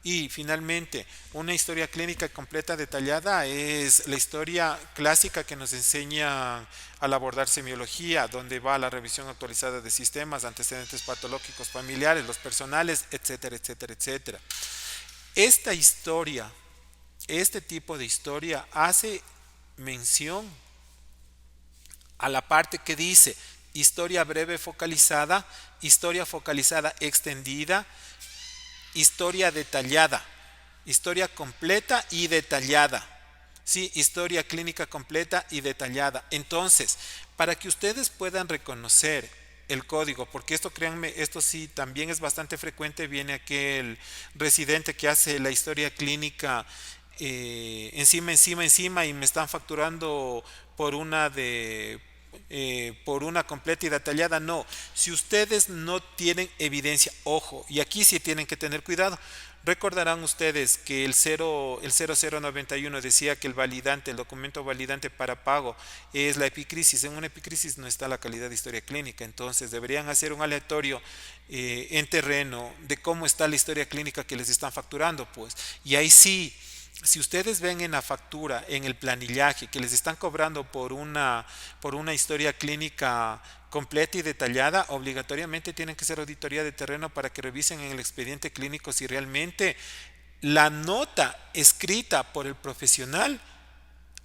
Y finalmente, una historia clínica completa detallada es la historia clásica que nos enseña al abordar semiología, donde va la revisión actualizada de sistemas, antecedentes patológicos familiares, los personales, etcétera, etcétera, etcétera. Esta historia, este tipo de historia hace mención a la parte que dice historia breve focalizada, historia focalizada extendida, historia detallada, historia completa y detallada. Sí, historia clínica completa y detallada. Entonces, para que ustedes puedan reconocer el código, porque esto, créanme, esto sí también es bastante frecuente, viene aquel residente que hace la historia clínica encima y me están facturando por una de por una completa y detallada. No, si ustedes no tienen evidencia, ojo, y aquí sí tienen que tener cuidado. Recordarán ustedes que el 0091 decía que el validante, el documento validante para pago es la epicrisis. En una epicrisis no está la calidad de historia clínica, entonces deberían hacer un aleatorio en terreno de cómo está la historia clínica que les están facturando, pues. Y ahí sí, si ustedes ven en la factura, en el planillaje, que les están cobrando por una historia clínica completa y detallada, obligatoriamente tienen que hacer auditoría de terreno para que revisen en el expediente clínico si realmente la nota escrita por el profesional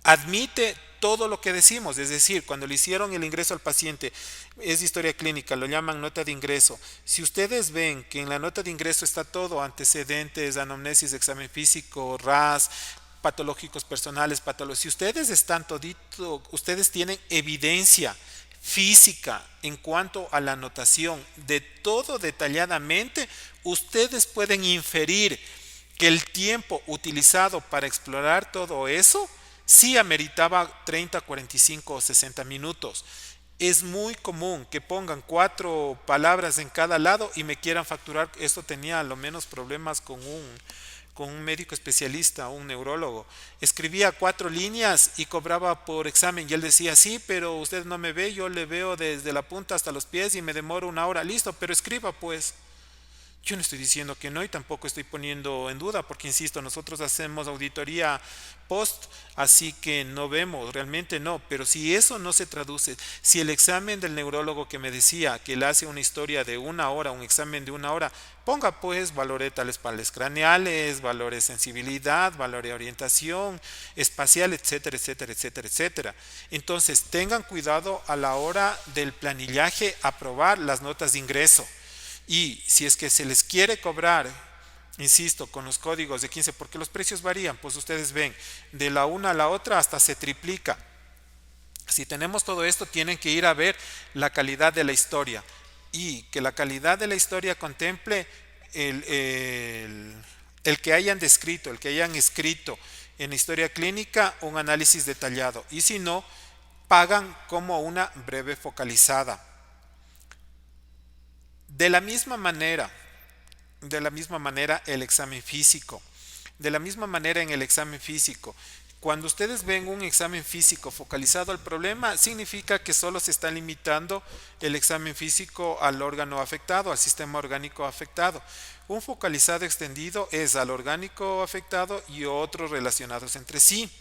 admite todo lo que decimos, es decir, cuando le hicieron el ingreso al paciente, es historia clínica, lo llaman nota de ingreso. Si ustedes ven que en la nota de ingreso está todo, antecedentes, anamnesis, examen físico, RAS, patológicos personales, si ustedes están todito, ustedes tienen evidencia física en cuanto a la anotación de todo detalladamente, ustedes pueden inferir que el tiempo utilizado para explorar todo eso sí ameritaba 30, 45 o 60 minutos. Es muy común que pongan 4 palabras en cada lado y me quieran facturar. Esto tenía a lo menos problemas con un médico especialista, un neurólogo. Escribía 4 líneas y cobraba por examen. Y él decía, sí, pero usted no me ve, yo le veo desde la punta hasta los pies y me demoro 1 hora. Listo, pero escriba pues. Yo no estoy diciendo que no y tampoco estoy poniendo en duda, porque insisto, nosotros hacemos auditoría post, así que no vemos, realmente no, pero si eso no se traduce, si el examen del neurólogo que me decía que él hace una historia de 1 hora, un examen de 1 hora, ponga pues valores tales pares craneales, valores sensibilidad, valores de orientación, espacial, etcétera, etcétera, etcétera, etcétera. Entonces tengan cuidado a la hora del planillaje, aprobar las notas de ingreso. Y si es que se les quiere cobrar, insisto, con los códigos de 15, porque los precios varían, pues ustedes ven, de la una a la otra hasta se triplica. Si tenemos todo esto, tienen que ir a ver la calidad de la historia y que la calidad de la historia contemple el que hayan descrito, el que hayan escrito en historia clínica un análisis detallado. Y si no, pagan como una breve focalizada. De la misma manera, el examen físico. De la misma manera en el examen físico. Cuando ustedes ven un examen físico focalizado al problema, significa que solo se está limitando el examen físico al órgano afectado, al sistema orgánico afectado. Un focalizado extendido es al orgánico afectado y otros relacionados entre sí.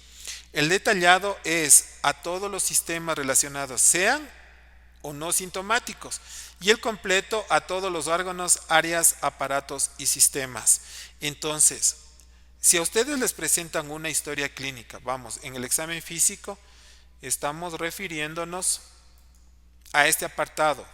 El detallado es a todos los sistemas relacionados, sean o no sintomáticos, y el completo a todos los órganos, áreas, aparatos y sistemas. Entonces, si a ustedes les presentan una historia clínica, vamos, en el examen físico, estamos refiriéndonos a este apartado.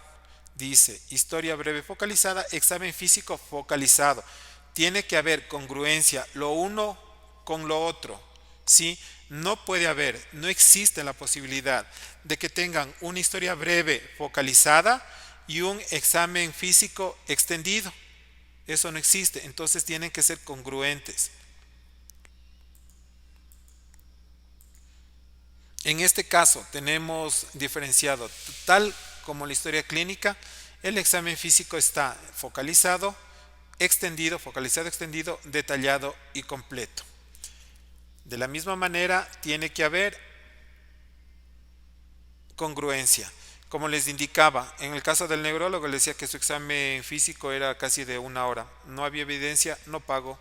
Dice, historia breve focalizada, examen físico focalizado. Tiene que haber congruencia, lo uno con lo otro. ¿Sí? No puede haber, no existe la posibilidad de que tengan una historia breve focalizada y un examen físico extendido. Eso no existe, entonces tienen que ser congruentes. En este caso tenemos diferenciado, tal como la historia clínica, el examen físico está focalizado, extendido, detallado y completo. De la misma manera, tiene que haber congruencia. Como les indicaba, en el caso del neurólogo le decía que su examen físico era casi de 1 hora. No había evidencia, no pago.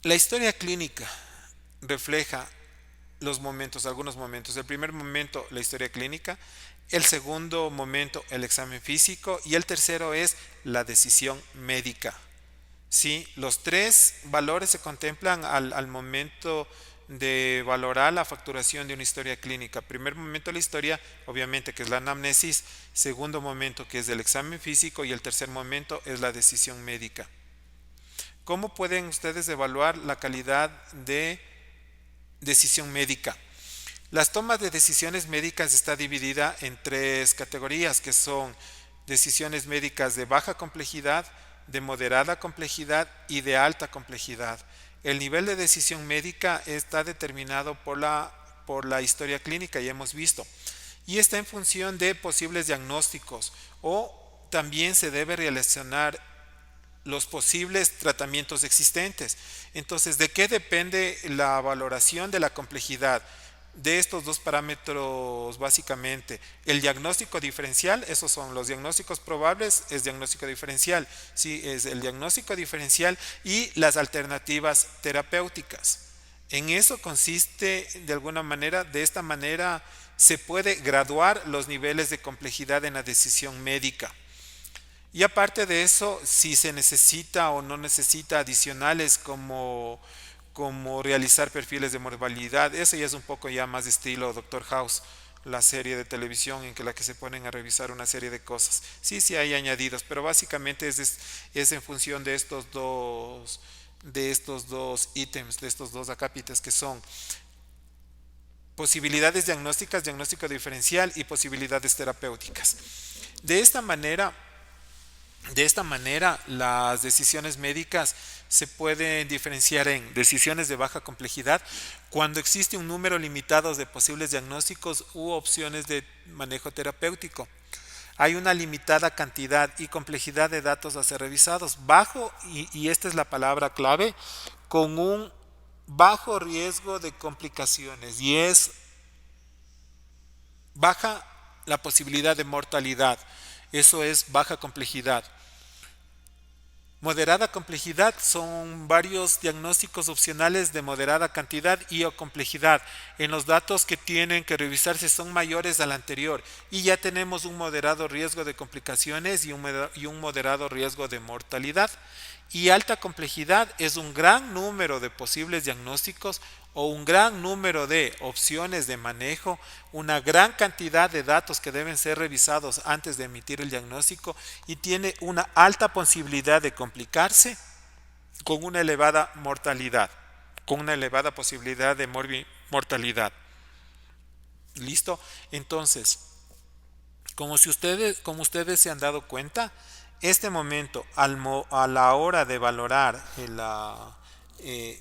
La historia clínica refleja los momentos, algunos momentos. El primer momento, la historia clínica. El segundo momento, el examen físico. Y el tercero es la decisión médica. Sí, los tres valores se contemplan al momento de valorar la facturación de una historia clínica. Primer momento la historia, obviamente, que es la anamnesis. Segundo momento, que es el examen físico. Y el tercer momento es la decisión médica. ¿Cómo pueden ustedes evaluar la calidad de decisión médica? Las tomas de decisiones médicas está dividida en tres categorías, que son decisiones médicas de baja complejidad, de moderada complejidad y de alta complejidad. El nivel de decisión médica está determinado por la historia clínica, ya hemos visto, y está en función de posibles diagnósticos o también se debe relacionar los posibles tratamientos existentes. Entonces, ¿de qué depende la valoración de la complejidad? De estos dos parámetros básicamente. El diagnóstico diferencial, esos son los diagnósticos probables, es diagnóstico diferencial, sí, es el diagnóstico diferencial y las alternativas terapéuticas. En eso consiste de alguna manera, de esta manera se puede graduar los niveles de complejidad en la decisión médica. Y aparte de eso, si se necesita o no necesita adicionales como realizar perfiles de mortalidad, eso ya es un poco ya más de estilo Doctor House, la serie de televisión en que la que se ponen a revisar una serie de cosas. Sí, sí hay añadidos, pero básicamente es en función de estos dos ítems, de estos dos acápites que son posibilidades diagnósticas, diagnóstico diferencial y posibilidades terapéuticas. De esta manera, las decisiones médicas se pueden diferenciar en decisiones de baja complejidad cuando existe un número limitado de posibles diagnósticos u opciones de manejo terapéutico. Hay una limitada cantidad y complejidad de datos a ser revisados, bajo, y esta es la palabra clave, con un bajo riesgo de complicaciones, y es baja la posibilidad de mortalidad. Eso es baja complejidad. Moderada complejidad son varios diagnósticos opcionales de moderada cantidad y o complejidad. En los datos que tienen que revisarse son mayores al anterior y ya tenemos un moderado riesgo de complicaciones y un moderado riesgo de mortalidad. Y alta complejidad es un gran número de posibles diagnósticos o un gran número de opciones de manejo, una gran cantidad de datos que deben ser revisados antes de emitir el diagnóstico y tiene una alta posibilidad de complicarse con una elevada mortalidad, con una elevada posibilidad de mortalidad. ¿Listo? Entonces, como ustedes se han dado cuenta, este momento a la hora de valorar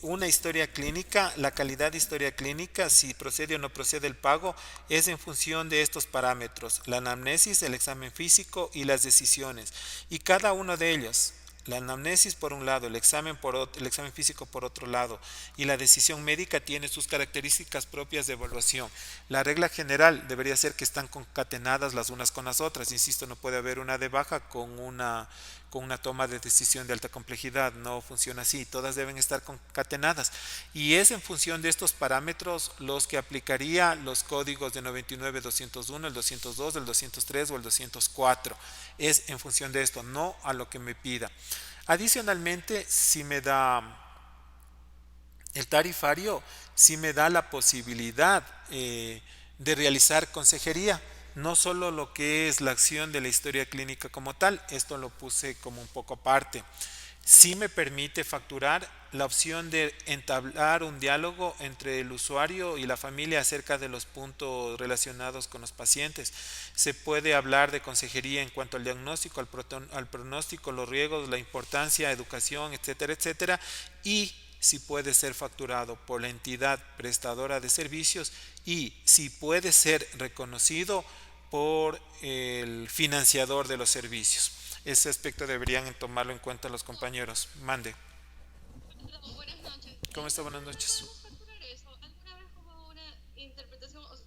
una historia clínica, la calidad de historia clínica, si procede o no procede el pago, es en función de estos parámetros, la anamnesis, el examen físico y las decisiones. Y cada uno de ellos, la anamnesis por un lado, el examen físico por otro lado y la decisión médica tiene sus características propias de evaluación. La regla general debería ser que están concatenadas las unas con las otras. Insisto, no puede haber una de baja con una toma de decisión de alta complejidad. No funciona así. Todas deben estar concatenadas. Y es en función de estos parámetros los que aplicaría los códigos de 99-201, el 202, el 203 o el 204. Es en función de esto, no a lo que me pida. Adicionalmente, si me da el tarifario, si me da la posibilidad de realizar consejería, no solo lo que es la acción de la historia clínica como tal, esto lo puse como un poco aparte. Sí me permite facturar la opción de entablar un diálogo entre el usuario y la familia acerca de los puntos relacionados con los pacientes. Se puede hablar de consejería en cuanto al diagnóstico, al pronóstico, los riesgos, la importancia, educación, etcétera, etcétera. Y si puede ser facturado por la entidad prestadora de servicios y si puede ser reconocido por el financiador de los servicios. Ese aspecto deberían tomarlo en cuenta los compañeros. Mande. Buenas noches. ¿Cómo está? Buenas ¿Cómo noches. podemos facturar eso? ¿Alguna vez hubo una interpretación, o sea,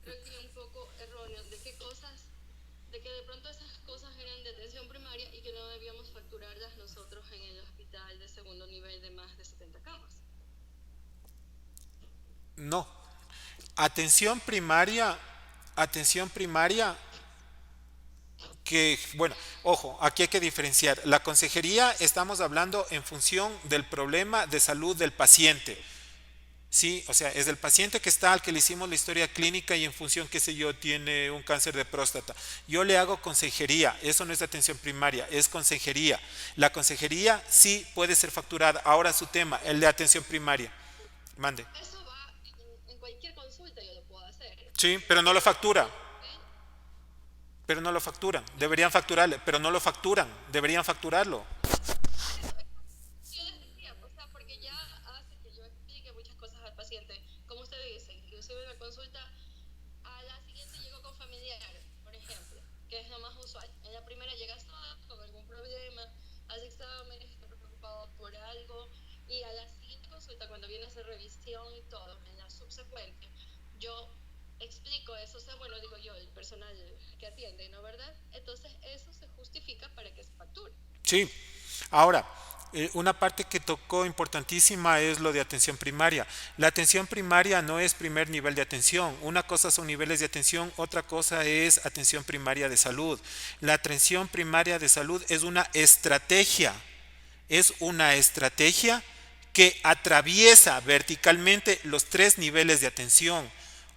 creo que un poco errónea, de que de pronto esas cosas eran de atención primaria y que no debíamos facturarlas nosotros en el hospital de segundo nivel de más de 70 camas? No. Atención primaria, atención primaria que, bueno, ojo, aquí hay que diferenciar. La consejería estamos hablando en función del problema de salud del paciente. Sí, o sea, es del paciente que está al que le hicimos la historia clínica y en función, qué sé yo, tiene un cáncer de próstata. Yo le hago consejería, eso no es de atención primaria, es consejería. La consejería sí puede ser facturada. Ahora su tema, el de atención primaria. Mande. Eso va en cualquier consulta, yo lo puedo hacer. Sí, pero no lo factura. ¿Ok? Pero no lo facturan. Deberían facturarle, pero no lo facturan. Deberían facturarlo. Eso, yo les decía, o sea, porque ya hace que yo explique muchas cosas al paciente. Como ustedes dicen, inclusive en la consulta, a la siguiente llego con familiar, por ejemplo, que es lo más usual. En la primera llegas toda con algún problema, hace exámenes, está preocupado por algo, y a la siguiente consulta, cuando viene a hacer revisión y todo, en la subsecuente, yo explico eso, o sea, bueno, digo yo, el personal que atiende, ¿no? ¿Verdad? Entonces, eso se justifica para que se facture. Sí. Ahora, una parte que tocó importantísima es lo de atención primaria. La atención primaria no es primer nivel de atención. Una cosa son niveles de atención, otra cosa es atención primaria de salud. La atención primaria de salud es una estrategia que atraviesa verticalmente los tres niveles de atención.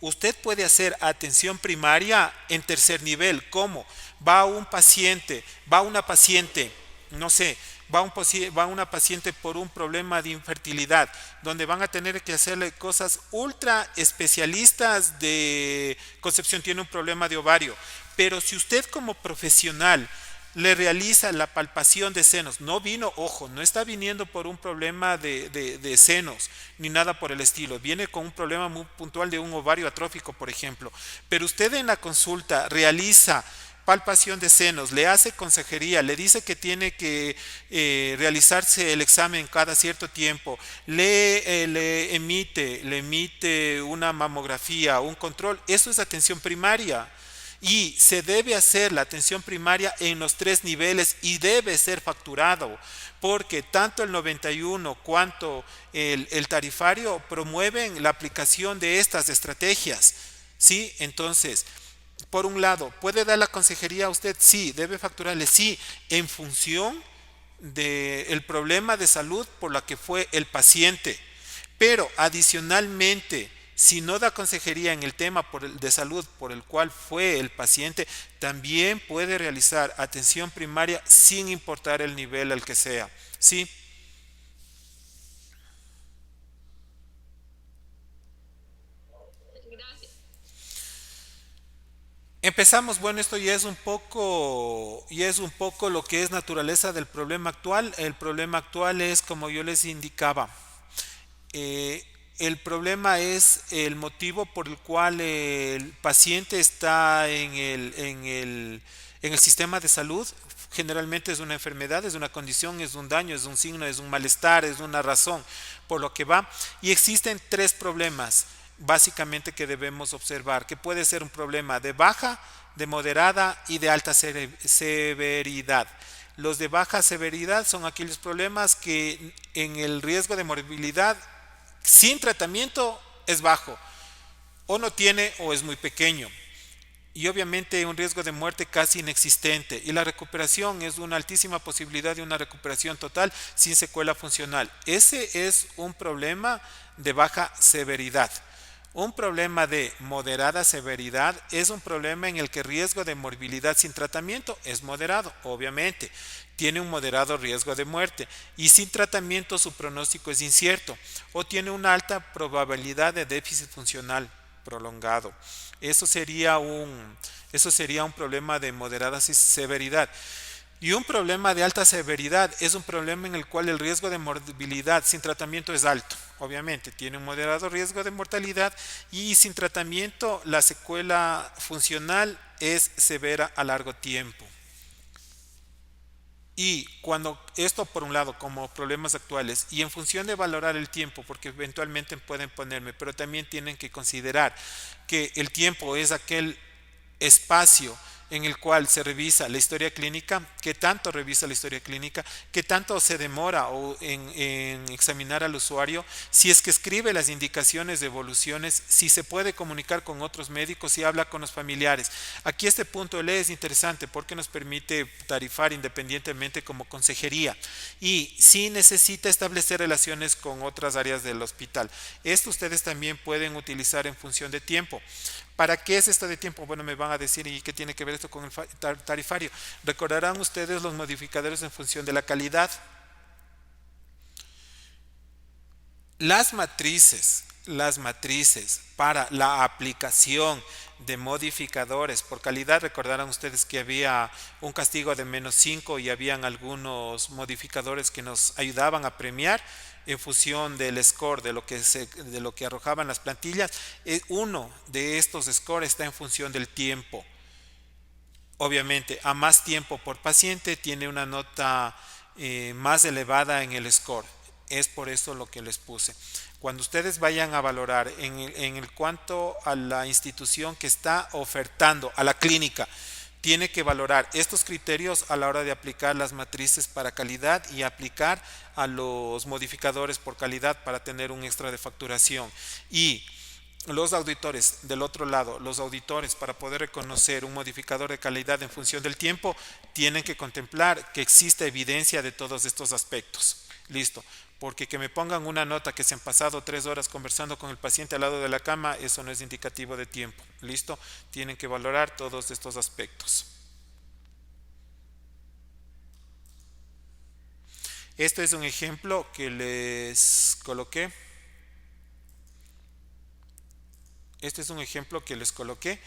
Usted puede hacer atención primaria en tercer nivel. ¿Cómo? Va un paciente, va una paciente, no sé, va una paciente por un problema de infertilidad, donde van a tener que hacerle cosas ultra especialistas de concepción, tiene un problema de ovario. Pero si usted como profesional le realiza la palpación de senos. No vino, ojo, no está viniendo por un problema de senos ni nada por el estilo. Viene con un problema muy puntual de un ovario atrófico, por ejemplo. Pero usted en la consulta realiza palpación de senos, le hace consejería, le dice que tiene que realizarse el examen cada cierto tiempo, le emite una mamografía, un control. Eso es atención primaria. Y se debe hacer la atención primaria en los tres niveles y debe ser facturado, porque tanto el 91 cuanto el tarifario promueven la aplicación de estas estrategias. ¿Sí? Entonces, por un lado, ¿puede dar la consejería a usted? Sí, debe facturarle, sí, en función del problema de salud por la que fue el paciente. Pero adicionalmente, si no da consejería en el tema de salud por el cual fue el paciente, también puede realizar atención primaria sin importar el nivel al que sea. ¿Sí? Gracias. Empezamos, bueno, esto ya es un poco lo que es naturaleza del problema actual. El problema actual es, como yo les indicaba, eh, el problema es el motivo por el cual el paciente está en el sistema de salud. Generalmente es una enfermedad, es una condición, es un daño, es un signo, es un malestar, es una razón por lo que va. Y existen tres problemas básicamente que debemos observar, que puede ser un problema de baja, de moderada y de alta severidad. Los de baja severidad son aquellos problemas que en el riesgo de morbilidad sin tratamiento es bajo, o no tiene o es muy pequeño. Y obviamente un riesgo de muerte casi inexistente. Y la recuperación es una altísima posibilidad de una recuperación total sin secuela funcional. Ese es un problema de baja severidad. Un problema de moderada severidad es un problema en el que el riesgo de morbilidad sin tratamiento es moderado, obviamente. Tiene un moderado riesgo de muerte y sin tratamiento su pronóstico es incierto o tiene una alta probabilidad de déficit funcional prolongado. Eso sería un problema de moderada severidad. Y un problema de alta severidad es un problema en el cual el riesgo de morbilidad sin tratamiento es alto. Obviamente, tiene un moderado riesgo de mortalidad y sin tratamiento la secuela funcional es severa a largo tiempo. Y cuando esto por un lado como problemas actuales y en función de valorar el tiempo, porque eventualmente pueden ponerme, pero también tienen que considerar que el tiempo es aquel espacio en el cual se revisa la historia clínica, qué tanto revisa la historia clínica, qué tanto se demora en examinar al usuario, si es que escribe las indicaciones de evoluciones, si se puede comunicar con otros médicos, si habla con los familiares. Aquí este punto de ley es interesante porque nos permite tarifar independientemente como consejería y si necesita establecer relaciones con otras áreas del hospital. Esto ustedes también pueden utilizar en función de tiempo. ¿Para qué es esto de tiempo? Bueno, me van a decir, ¿y qué tiene que ver esto con el tarifario? Recordarán ustedes los modificadores en función de la calidad. Las matrices para la aplicación de modificadores por calidad, recordarán ustedes que había un castigo de -5 y habían algunos modificadores que nos ayudaban a premiar en función del score, de lo que arrojaban las plantillas. Uno de estos scores está en función del tiempo. Obviamente, a más tiempo por paciente tiene una nota más elevada en el score. Es por eso lo que les puse. Cuando ustedes vayan a valorar en el cuanto a la institución que está ofertando, a la clínica, tiene que valorar estos criterios a la hora de aplicar las matrices para calidad y aplicar a los modificadores por calidad para tener un extra de facturación. Y los auditores, del otro lado, los auditores para poder reconocer un modificador de calidad en función del tiempo, tienen que contemplar que existe evidencia de todos estos aspectos. Listo. Porque que me pongan una nota que se han pasado 3 horas conversando con el paciente al lado de la cama, eso no es indicativo de tiempo. Listo. Tienen que valorar todos estos aspectos. Este es un ejemplo que les coloqué. Este es un ejemplo que les coloqué,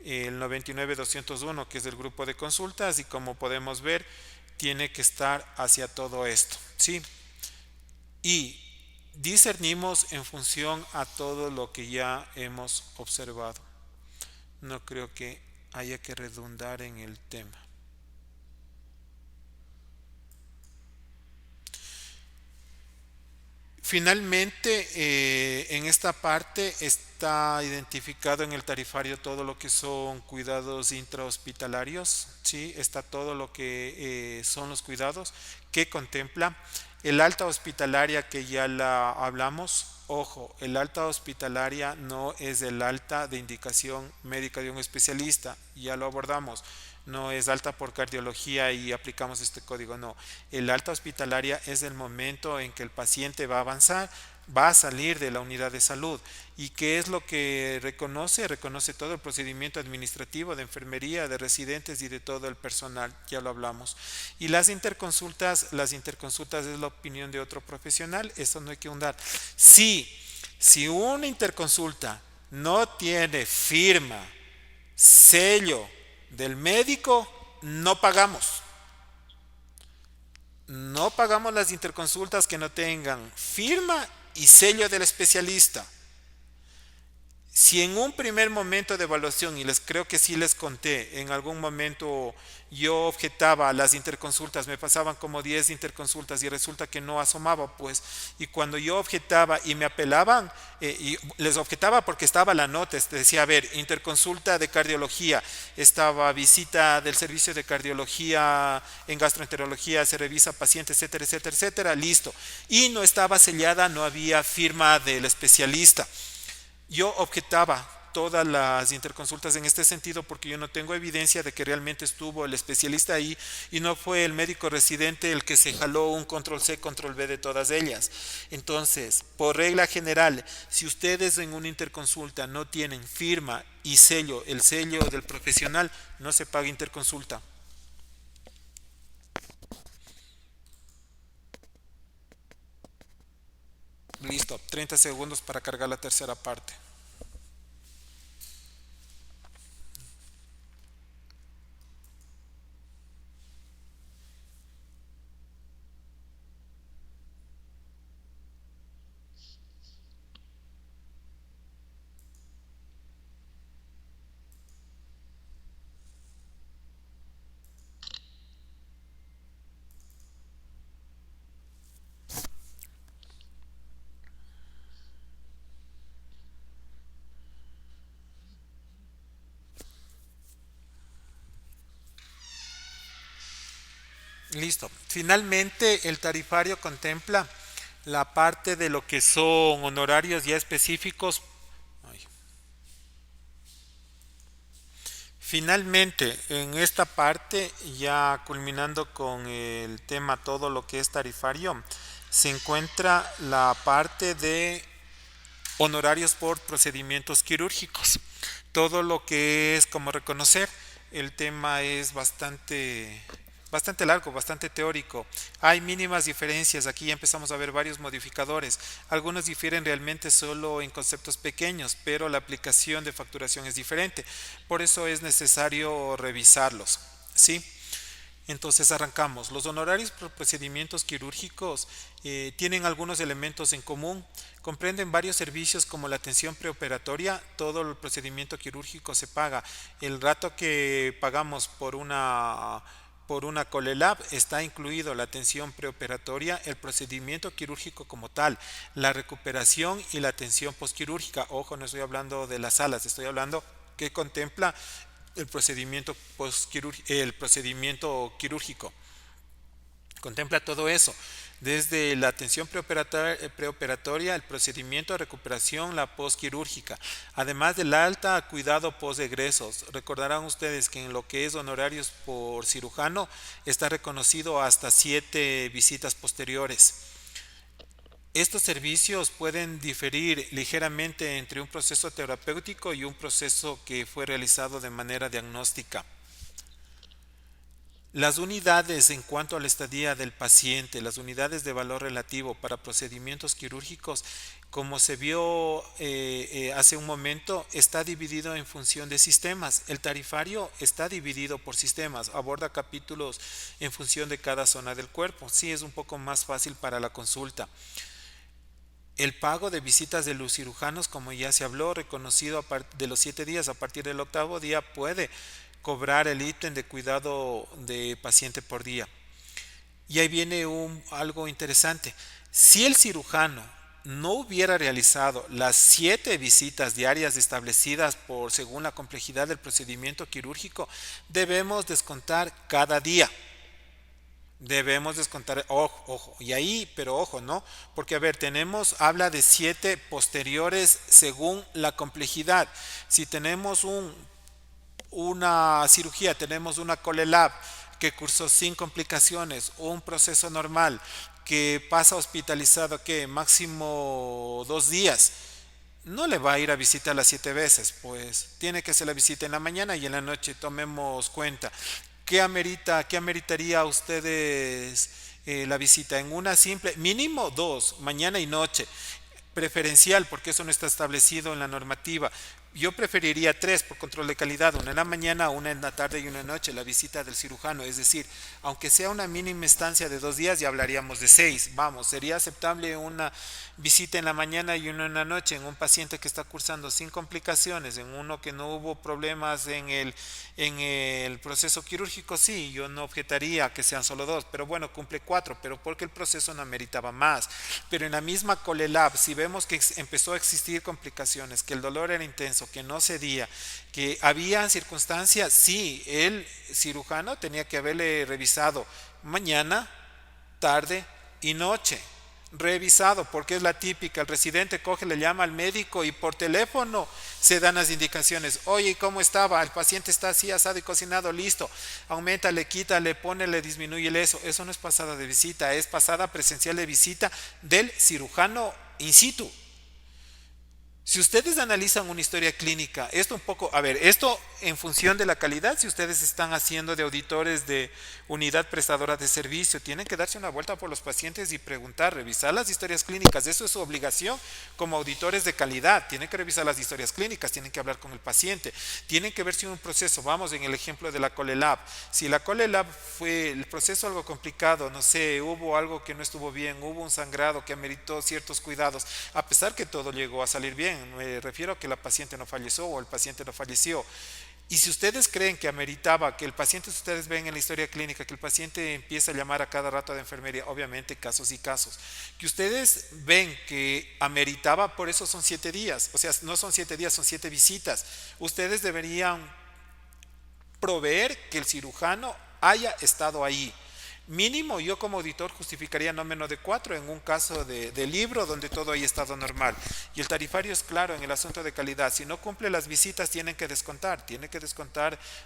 el 99201, que es el grupo de consultas, y como podemos ver, tiene que estar hacia todo esto, ¿sí? Y discernimos en función a todo lo que ya hemos observado. No creo que haya que redundar en el tema. Finalmente, en esta parte está identificado en el tarifario todo lo que son cuidados intrahospitalarios, ¿sí? Está todo lo que son los cuidados que contempla. El alta hospitalaria que ya la hablamos, ojo, el alta hospitalaria no es el alta de indicación médica de un especialista, ya lo abordamos. No es alta por cardiología y aplicamos este código, no. El alta hospitalaria es el momento en que el paciente va a avanzar, va a salir de la unidad de salud. ¿Y qué es lo que reconoce? Reconoce todo el procedimiento administrativo de enfermería, de residentes y de todo el personal, ya lo hablamos. Y las interconsultas es la opinión de otro profesional, eso no hay que hundar. Si una interconsulta no tiene firma, sello del médico, no pagamos. No pagamos las interconsultas que no tengan firma y sello del especialista. Si en un primer momento de evaluación, y les creo que sí les conté, en algún momento yo objetaba las interconsultas, me pasaban como 10 interconsultas y resulta que no asomaba, pues, y cuando yo objetaba y me apelaban, y les objetaba porque estaba la nota, decía, a ver, interconsulta de cardiología, estaba visita del servicio de cardiología en gastroenterología, se revisa paciente, etcétera, etcétera, etcétera, listo, y no estaba sellada, no había firma del especialista. Yo objetaba todas las interconsultas en este sentido porque yo no tengo evidencia de que realmente estuvo el especialista ahí y no fue el médico residente el que se jaló un control C, control V de todas ellas. Entonces, por regla general, si ustedes en una interconsulta no tienen firma y sello, el sello del profesional, no se paga interconsulta. Listo, 30 segundos para cargar la tercera parte. Listo. Finalmente, el tarifario contempla la parte de lo que son honorarios ya específicos. Ay. Finalmente, en esta parte, ya culminando con el tema todo lo que es tarifario, se encuentra la parte de honorarios por procedimientos quirúrgicos. Todo lo que es como reconocer, el tema es bastante largo, bastante teórico. Hay mínimas diferencias, aquí ya empezamos a ver varios modificadores. Algunos difieren realmente solo en conceptos pequeños, pero la aplicación de facturación es diferente. Por eso es necesario revisarlos, ¿sí? Entonces arrancamos. Los honorarios por procedimientos quirúrgicos tienen algunos elementos en común. Comprenden varios servicios como la atención preoperatoria. Todo el procedimiento quirúrgico se paga. El rato que pagamos por una Colelab está incluido la atención preoperatoria, el procedimiento quirúrgico como tal, la recuperación y la atención postquirúrgica. Ojo, no estoy hablando de las salas, estoy hablando que contempla el procedimiento quirúrgico. Contempla todo eso, desde la atención preoperatoria, el procedimiento de recuperación, la postquirúrgica, además del alta cuidado post-egresos. Recordarán ustedes que en lo que es honorarios por cirujano está reconocido hasta 7 visitas posteriores. Estos servicios pueden diferir ligeramente entre un proceso terapéutico y un proceso que fue realizado de manera diagnóstica. Las unidades en cuanto a la estadía del paciente, las unidades de valor relativo para procedimientos quirúrgicos, como se vio hace un momento, está dividido en función de sistemas. El tarifario está dividido por sistemas, aborda capítulos en función de cada zona del cuerpo. Sí, es un poco más fácil para la consulta. El pago de visitas de los cirujanos, como ya se habló, reconocido de los 7 días, a partir del 8.º día puede cobrar el ítem de cuidado de paciente por día. Y ahí viene algo interesante. Si el cirujano no hubiera realizado las 7 visitas diarias establecidas según la complejidad del procedimiento quirúrgico, debemos descontar cada día. Debemos descontar, ojo, y ahí, pero ojo, ¿no? Porque a ver, habla de 7 posteriores según la complejidad. Si tenemos una cirugía, tenemos una Colelab que cursó sin complicaciones, un proceso normal que pasa hospitalizado, que máximo 2 días, no le va a ir a visitar las 7 veces, pues tiene que hacer la visita en la mañana y en la noche. Tomemos cuenta. ¿Qué ameritaría a ustedes la visita? En una simple, mínimo 2, mañana y noche. Preferencial, porque eso no está establecido en la normativa. Yo preferiría 3 por control de calidad, una en la mañana, una en la tarde y una en la noche, la visita del cirujano. Es decir, aunque sea una mínima estancia de 2 días, ya hablaríamos de 6. Vamos, sería aceptable una visita en la mañana y una en la noche en un paciente que está cursando sin complicaciones, en uno que no hubo problemas en el proceso quirúrgico. Sí, yo no objetaría que sean solo 2, pero bueno, cumple 4, pero porque el proceso no ameritaba más. Pero en la misma Colelab, si vemos que empezó a existir complicaciones, que el dolor era intenso, que no cedía, que había circunstancias, sí, el cirujano tenía que haberle revisado mañana, tarde y noche. Revisado, porque es la típica, el residente coge, le llama al médico y por teléfono se dan las indicaciones. Oye, ¿cómo estaba? El paciente está así, asado y cocinado, listo. Aumenta, le quita, le pone, le disminuye eso. Eso no es pasada de visita, es pasada presencial de visita del cirujano in situ. Si ustedes analizan una historia clínica, esto un poco, a ver, esto en función de la calidad, si ustedes están haciendo de auditores de unidad prestadora de servicio, tienen que darse una vuelta por los pacientes y preguntar, revisar las historias clínicas. Eso es su obligación como auditores de calidad. Tienen que revisar las historias clínicas, tienen que hablar con el paciente, tienen que ver si un proceso, vamos en el ejemplo de la Colelab, si la Colelab fue el proceso algo complicado, no sé, hubo algo que no estuvo bien, hubo un sangrado que ameritó ciertos cuidados, a pesar que todo llegó a salir bien, me refiero a que la paciente no falleció o el paciente no falleció. Y si ustedes creen que ameritaba que el paciente, si ustedes ven en la historia clínica, que el paciente empieza a llamar a cada rato de enfermería, obviamente casos y casos, que ustedes ven que ameritaba, por eso son 7 días, o sea, no son 7 días, son 7 visitas. Ustedes deberían proveer que el cirujano haya estado ahí. Mínimo, yo como auditor justificaría no menos de 4 en un caso de libro donde todo haya estado normal. Y el tarifario es claro en el asunto de calidad. Si no cumple las visitas, tiene que descontar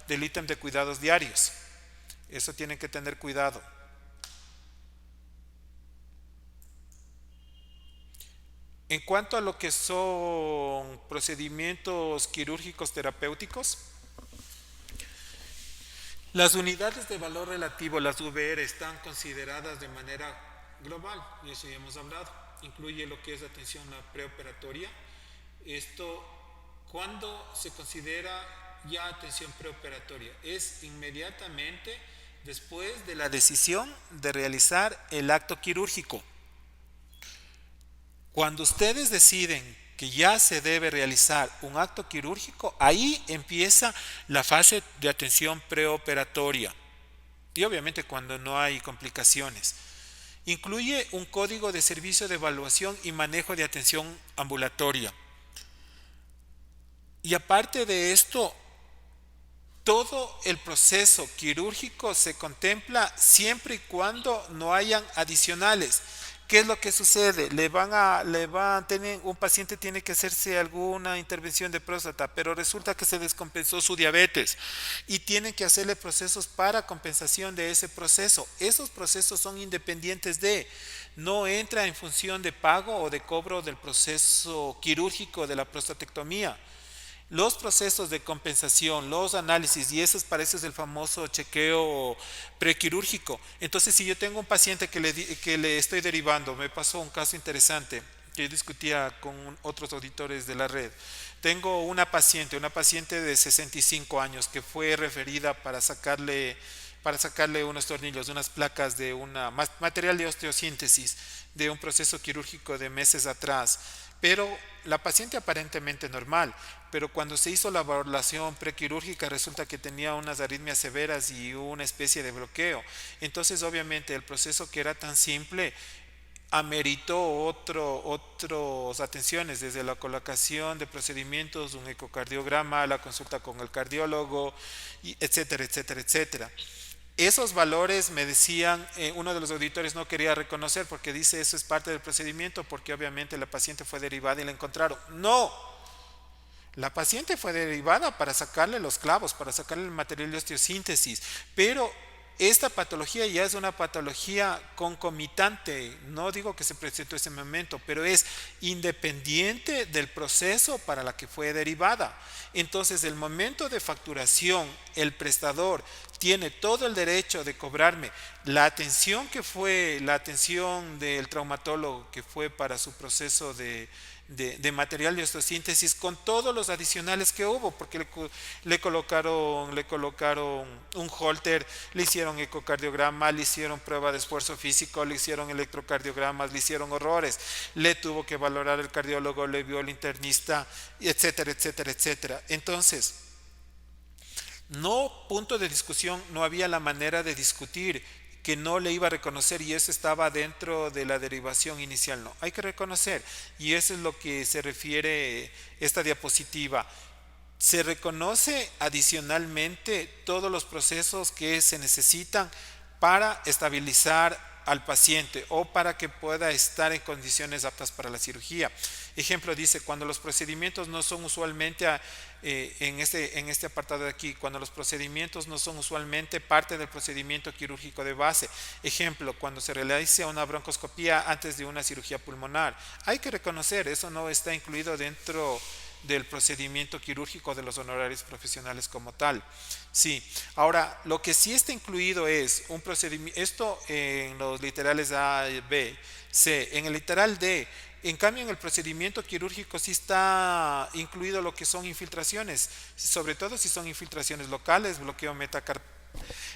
del ítem de cuidados diarios. Eso tienen que tener cuidado. En cuanto a lo que son procedimientos quirúrgicos terapéuticos, las unidades de valor relativo, las VR, están consideradas de manera global, y eso ya hemos hablado. Incluye lo que es atención preoperatoria. Esto, ¿cuándo se considera ya atención preoperatoria? Es inmediatamente después de la decisión de realizar el acto quirúrgico. Cuando ustedes deciden que ya se debe realizar un acto quirúrgico, ahí empieza la fase de atención preoperatoria. Y obviamente cuando no hay complicaciones. Incluye un código de servicio de evaluación y manejo de atención ambulatoria. Y aparte de esto, todo el proceso quirúrgico se contempla siempre y cuando no hayan adicionales. ¿Qué es lo que sucede? Un paciente tiene que hacerse alguna intervención de próstata, pero resulta que se descompensó su diabetes y tienen que hacerle procesos para compensación de ese proceso. Esos procesos son independientes no entra en función de pago o de cobro del proceso quirúrgico de la prostatectomía. Los procesos de compensación, los análisis, y para eso es el famoso chequeo prequirúrgico. Entonces, si yo tengo un paciente que le estoy derivando, me pasó un caso interesante que yo discutía con otros auditores de la red. Tengo una paciente de 65 años que fue referida para sacarle unos tornillos, unas placas de material de osteosíntesis de un proceso quirúrgico de meses atrás. Pero la paciente aparentemente normal, pero cuando se hizo la evaluación prequirúrgica resulta que tenía unas arritmias severas y una especie de bloqueo. Entonces, obviamente, el proceso que era tan simple ameritó otras atenciones, desde la colocación de procedimientos, un ecocardiograma, la consulta con el cardiólogo, etcétera, etcétera, etcétera. Esos valores me decían, uno de los auditores no quería reconocer porque dice eso es parte del procedimiento porque obviamente la paciente fue derivada y la encontraron. No, la paciente fue derivada para sacarle los clavos, para sacarle el material de osteosíntesis, pero esta patología ya es una patología concomitante, no digo que se presentó en ese momento, pero es independiente del proceso para la que fue derivada. Entonces, el momento de facturación, el prestador tiene todo el derecho de cobrarme la atención que fue, la atención del traumatólogo que fue para su proceso de material de osteosíntesis con todos los adicionales que hubo, porque le colocaron un holter, le hicieron ecocardiograma, le hicieron prueba de esfuerzo físico, le hicieron electrocardiogramas, le hicieron horrores, le tuvo que valorar el cardiólogo, le vio el internista, etcétera, etcétera, etcétera. Entonces, punto de discusión, no había la manera de discutir que no le iba a reconocer y eso estaba dentro de la derivación inicial. No, hay que reconocer y eso es lo que se refiere esta diapositiva. Se reconoce adicionalmente todos los procesos que se necesitan para estabilizar al paciente o para que pueda estar en condiciones aptas para la cirugía. Ejemplo dice, cuando los procedimientos no son usualmente, en este apartado de aquí, cuando los procedimientos no son usualmente parte del procedimiento quirúrgico de base. Ejemplo, cuando se realiza una broncoscopía antes de una cirugía pulmonar. Hay que reconocer, eso no está incluido dentro del procedimiento quirúrgico de los honorarios profesionales como tal. Sí, ahora lo que sí está incluido es un procedimiento, esto en los literales A, B, C, en el literal D, en cambio en el procedimiento quirúrgico sí está incluido lo que son infiltraciones, sobre todo si son infiltraciones locales, bloqueo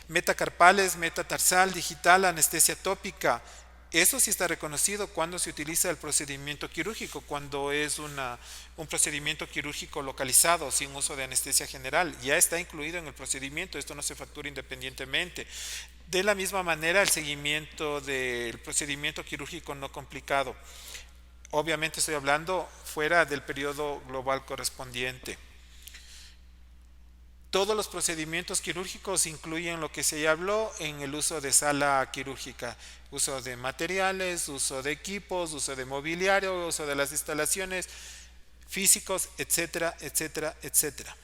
metacarpales, metatarsal, digital, anestesia tópica. Eso sí está reconocido cuando se utiliza el procedimiento quirúrgico, cuando es un procedimiento quirúrgico localizado sin uso de anestesia general. Ya está incluido en el procedimiento, esto no se factura independientemente. De la misma manera, el seguimiento del procedimiento quirúrgico no complicado. Obviamente estoy hablando fuera del periodo global correspondiente. todos los procedimientos quirúrgicos incluyen lo que se ya habló en el uso de sala quirúrgica, uso de materiales, uso de equipos, uso de mobiliario, uso de las instalaciones físicos, etcétera, etcétera, etcétera.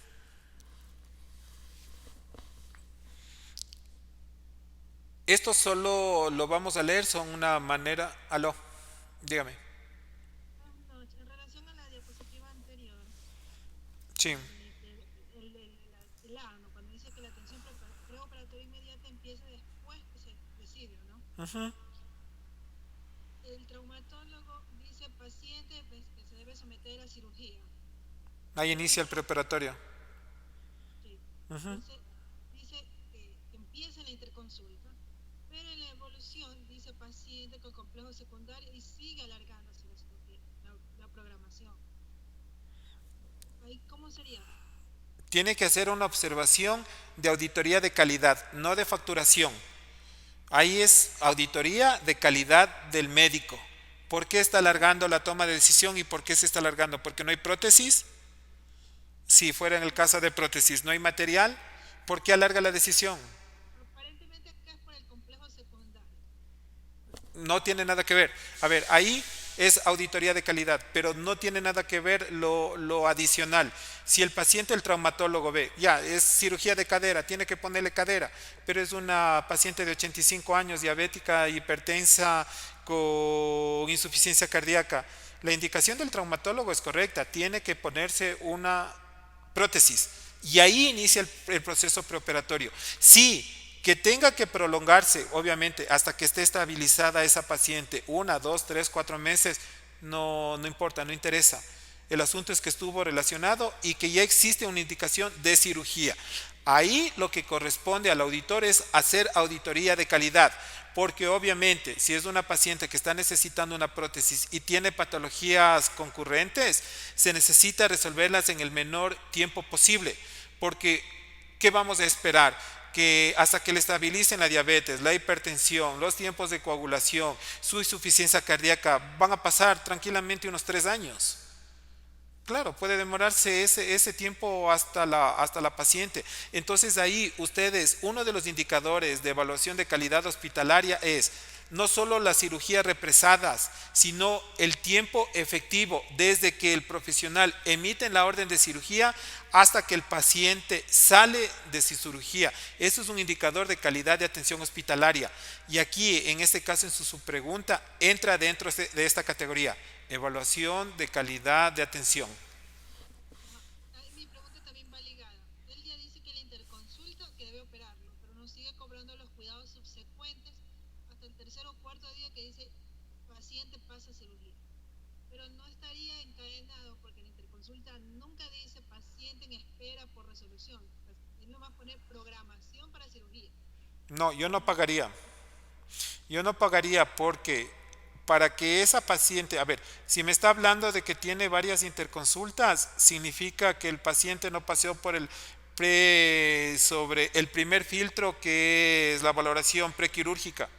Esto solo lo vamos a leer, son una manera... Aló, dígame. No, en relación a la diapositiva anterior, Sí. el A, ¿no? Cuando dice que la atención preoperatoria inmediata empieza después que se decide, ¿no? Ujú. El traumatólogo dice paciente pues, que se debe someter a cirugía, Ahí pero inicia el preparatorio. sí, Ujú. entonces dice que empieza en la interconsulta, pero en la evolución dice paciente con complejo secundario y sigue alargándose la cirugía, la programación. Ahí, ¿cómo sería? Tiene que hacer una observación de auditoría de calidad, no de facturación. Ahí es auditoría de calidad del médico. ¿Por qué está alargando la toma de decisión y por qué se está alargando? ¿Porque no hay prótesis? Si fuera en el caso de prótesis, no hay material, ¿por qué alarga la decisión? Aparentemente acá es por el complejo secundario. No tiene nada que ver. A ver, ahí es auditoría de calidad, pero no tiene nada que ver lo adicional. Si el paciente, el traumatólogo ve, ya, es cirugía de cadera, tiene que ponerle cadera, pero es una paciente de 85 años, diabética, hipertensa, con insuficiencia cardíaca. La indicación del traumatólogo es correcta, tiene que ponerse una prótesis. Y ahí inicia el proceso preoperatorio. Sí, que tenga que prolongarse, obviamente, hasta que esté estabilizada esa paciente, 1, 2, 3, 4 meses, no importa, no interesa. El asunto es que estuvo relacionado y que ya existe una indicación de cirugía. Ahí lo que corresponde al auditor es hacer auditoría de calidad, porque obviamente si es una paciente que está necesitando una prótesis y tiene patologías concurrentes, se necesita resolverlas en el menor tiempo posible, porque ¿qué vamos a esperar? Que hasta que le estabilicen la diabetes, la hipertensión, los tiempos de coagulación, su insuficiencia cardíaca, van a pasar tranquilamente unos 3 años. Claro, puede demorarse ese tiempo hasta la paciente. Entonces ahí ustedes, uno de los indicadores de evaluación de calidad hospitalaria es no solo las cirugías represadas, sino el tiempo efectivo desde que el profesional emite la orden de cirugía hasta que el paciente sale de su cirugía. Eso es un indicador de calidad de atención hospitalaria. Y aquí, en este caso, en su pregunta, entra dentro de esta categoría. Evaluación de calidad de atención. Ajá. Ahí mi pregunta también va ligada. Él ya dice que la interconsulta que debe operarlo, pero nos sigue cobrando los cuidados subsecuentes hasta el tercer o cuarto día que dice paciente pasa a cirugía. Pero no estaría encadenado porque la interconsulta nunca dice paciente en espera por resolución. Pues él no va a poner programación para cirugía. No, yo no pagaría. Yo no pagaría porque para que esa paciente, a ver, si me está hablando de que tiene varias interconsultas, significa que el paciente no pasó por sobre el primer filtro que es la valoración prequirúrgica.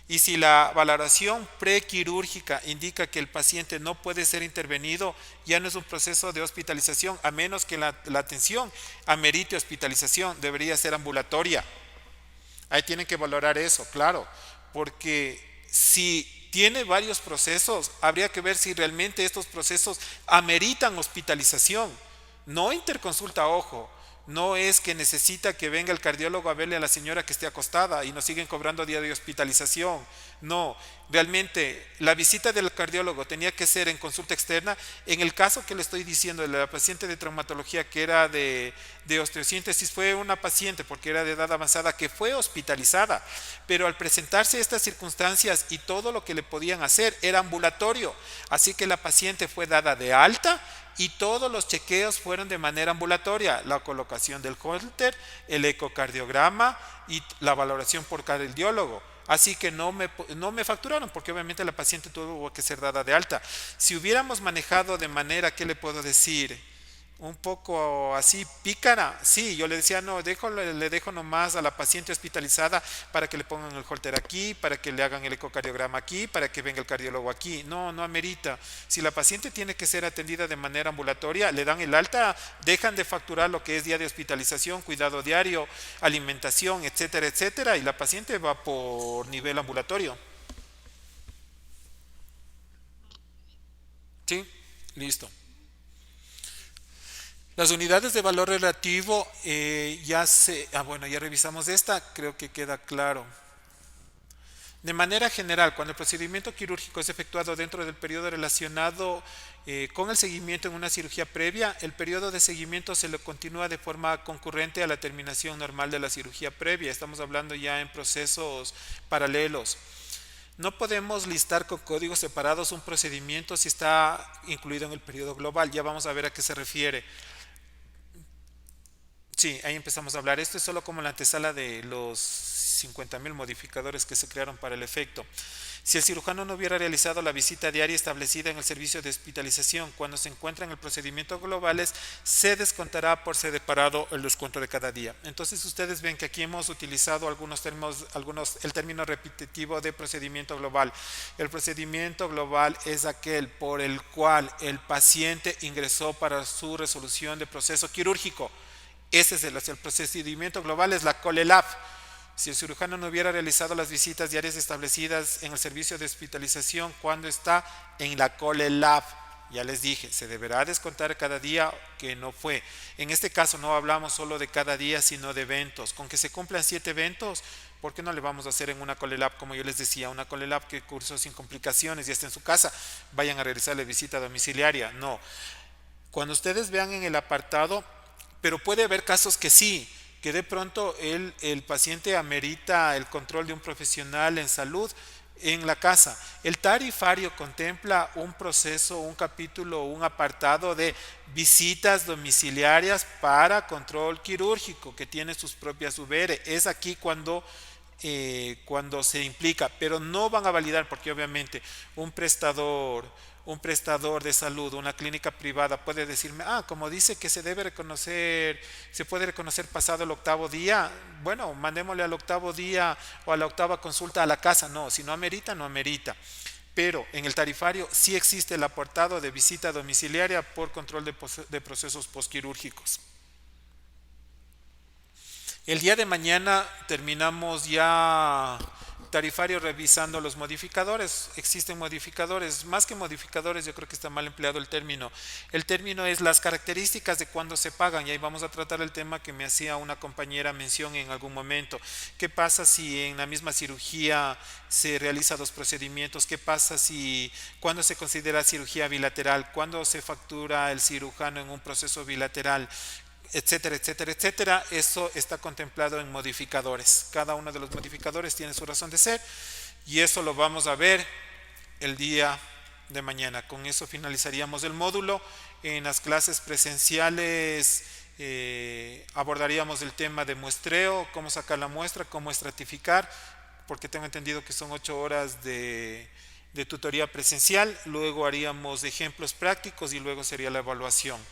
Y si la valoración prequirúrgica indica que el paciente no puede ser intervenido, ya no es un proceso de hospitalización, a menos que la atención amerite hospitalización, debería ser ambulatoria. Ahí tienen que valorar eso, claro, porque si tiene varios procesos, habría que ver si realmente estos procesos ameritan hospitalización, no interconsulta, ojo. No es que necesita que venga el cardiólogo a verle a la señora que esté acostada y nos siguen cobrando día de hospitalización. No, realmente la visita del cardiólogo tenía que ser en consulta externa. En el caso que le estoy diciendo de la paciente de traumatología que era de osteosíntesis, fue una paciente porque era de edad avanzada que fue hospitalizada, pero al presentarse estas circunstancias y todo lo que le podían hacer era ambulatorio, así que la paciente fue dada de alta y todos los chequeos fueron de manera ambulatoria, la colocación del holter, el ecocardiograma y la valoración por cardiólogo. Así que no me facturaron porque obviamente la paciente tuvo que ser dada de alta. Si hubiéramos manejado de manera, ¿qué le puedo decir? un poco así pícara. Sí, yo le decía, no, le dejo nomás a la paciente hospitalizada para que le pongan el holter aquí, para que le hagan el ecocardiograma aquí, para que venga el cardiólogo aquí. No, no amerita. Si la paciente tiene que ser atendida de manera ambulatoria, le dan el alta, dejan de facturar lo que es día de hospitalización, cuidado diario, alimentación, etcétera, etcétera, y la paciente va por nivel ambulatorio. ¿Sí? Listo. Las unidades de valor relativo bueno, ya revisamos esta, creo que queda claro. De manera general, cuando el procedimiento quirúrgico es efectuado dentro del periodo relacionado con el seguimiento en una cirugía previa, el periodo de seguimiento se lo continúa de forma concurrente a la terminación normal de la cirugía previa. Estamos hablando ya en procesos paralelos. No podemos listar con códigos separados un procedimiento si está incluido en el periodo global. Ya vamos a ver a qué se refiere. Sí, ahí empezamos a hablar. Esto es solo como la antesala de los 50.000 modificadores que se crearon para el efecto. Si el cirujano no hubiera realizado la visita diaria establecida en el servicio de hospitalización cuando se encuentra en el procedimiento globales, se descontará por separado el descuento de cada día. Entonces ustedes ven que aquí hemos utilizado algunos términos, el término repetitivo de procedimiento global. El procedimiento global es aquel por el cual el paciente ingresó para su resolución de proceso quirúrgico. Ese es el procedimiento global, es la COLELAF. Si el cirujano no hubiera realizado las visitas diarias establecidas en el servicio de hospitalización cuando está en la COLELAF, ya les dije, se deberá descontar cada día que no fue. En este caso no hablamos solo de cada día, sino de eventos. Con que se cumplan 7 eventos, ¿por qué no le vamos a hacer en una COLELAF, como yo les decía, una COLELAF que cursó sin complicaciones y está en su casa, vayan a realizarle visita domiciliaria? No. Cuando ustedes vean en el apartado, pero puede haber casos que sí, que de pronto el paciente amerita el control de un profesional en salud en la casa. El tarifario contempla un proceso, un capítulo, un apartado de visitas domiciliarias para control quirúrgico que tiene sus propias UBR. Es aquí cuando se implica, pero no van a validar porque obviamente un prestador de salud, una clínica privada puede decirme, como dice que se debe reconocer, se puede reconocer pasado el octavo día, bueno, mandémosle al octavo día o a la octava consulta a la casa. No, si no amerita, no amerita. Pero en el tarifario sí existe el apartado de visita domiciliaria por control de procesos posquirúrgicos. El día de mañana terminamos ya tarifario revisando los modificadores. Existen modificadores, más que modificadores, yo creo que está mal empleado el término. El término es las características de cuándo se pagan, y ahí vamos a tratar el tema que me hacía una compañera mención en algún momento. ¿Qué pasa si en la misma cirugía se realiza 2 procedimientos? ¿Qué pasa si cuándo se considera cirugía bilateral? ¿Cuándo se factura el cirujano en un proceso bilateral? Etcétera, etcétera, etcétera. Eso está contemplado en modificadores. Cada uno de los modificadores tiene su razón de ser y eso lo vamos a ver el día de mañana. Con eso finalizaríamos el módulo. En las clases presenciales abordaríamos el tema de muestreo, cómo sacar la muestra, cómo estratificar, porque tengo entendido que son 8 horas de tutoría presencial. Luego haríamos ejemplos prácticos y luego sería la evaluación.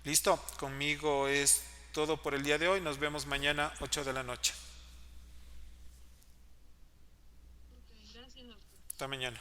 Listo, conmigo es todo por el día de hoy. Nos vemos mañana 8 de la noche. Ok, gracias, doctor. Hasta mañana.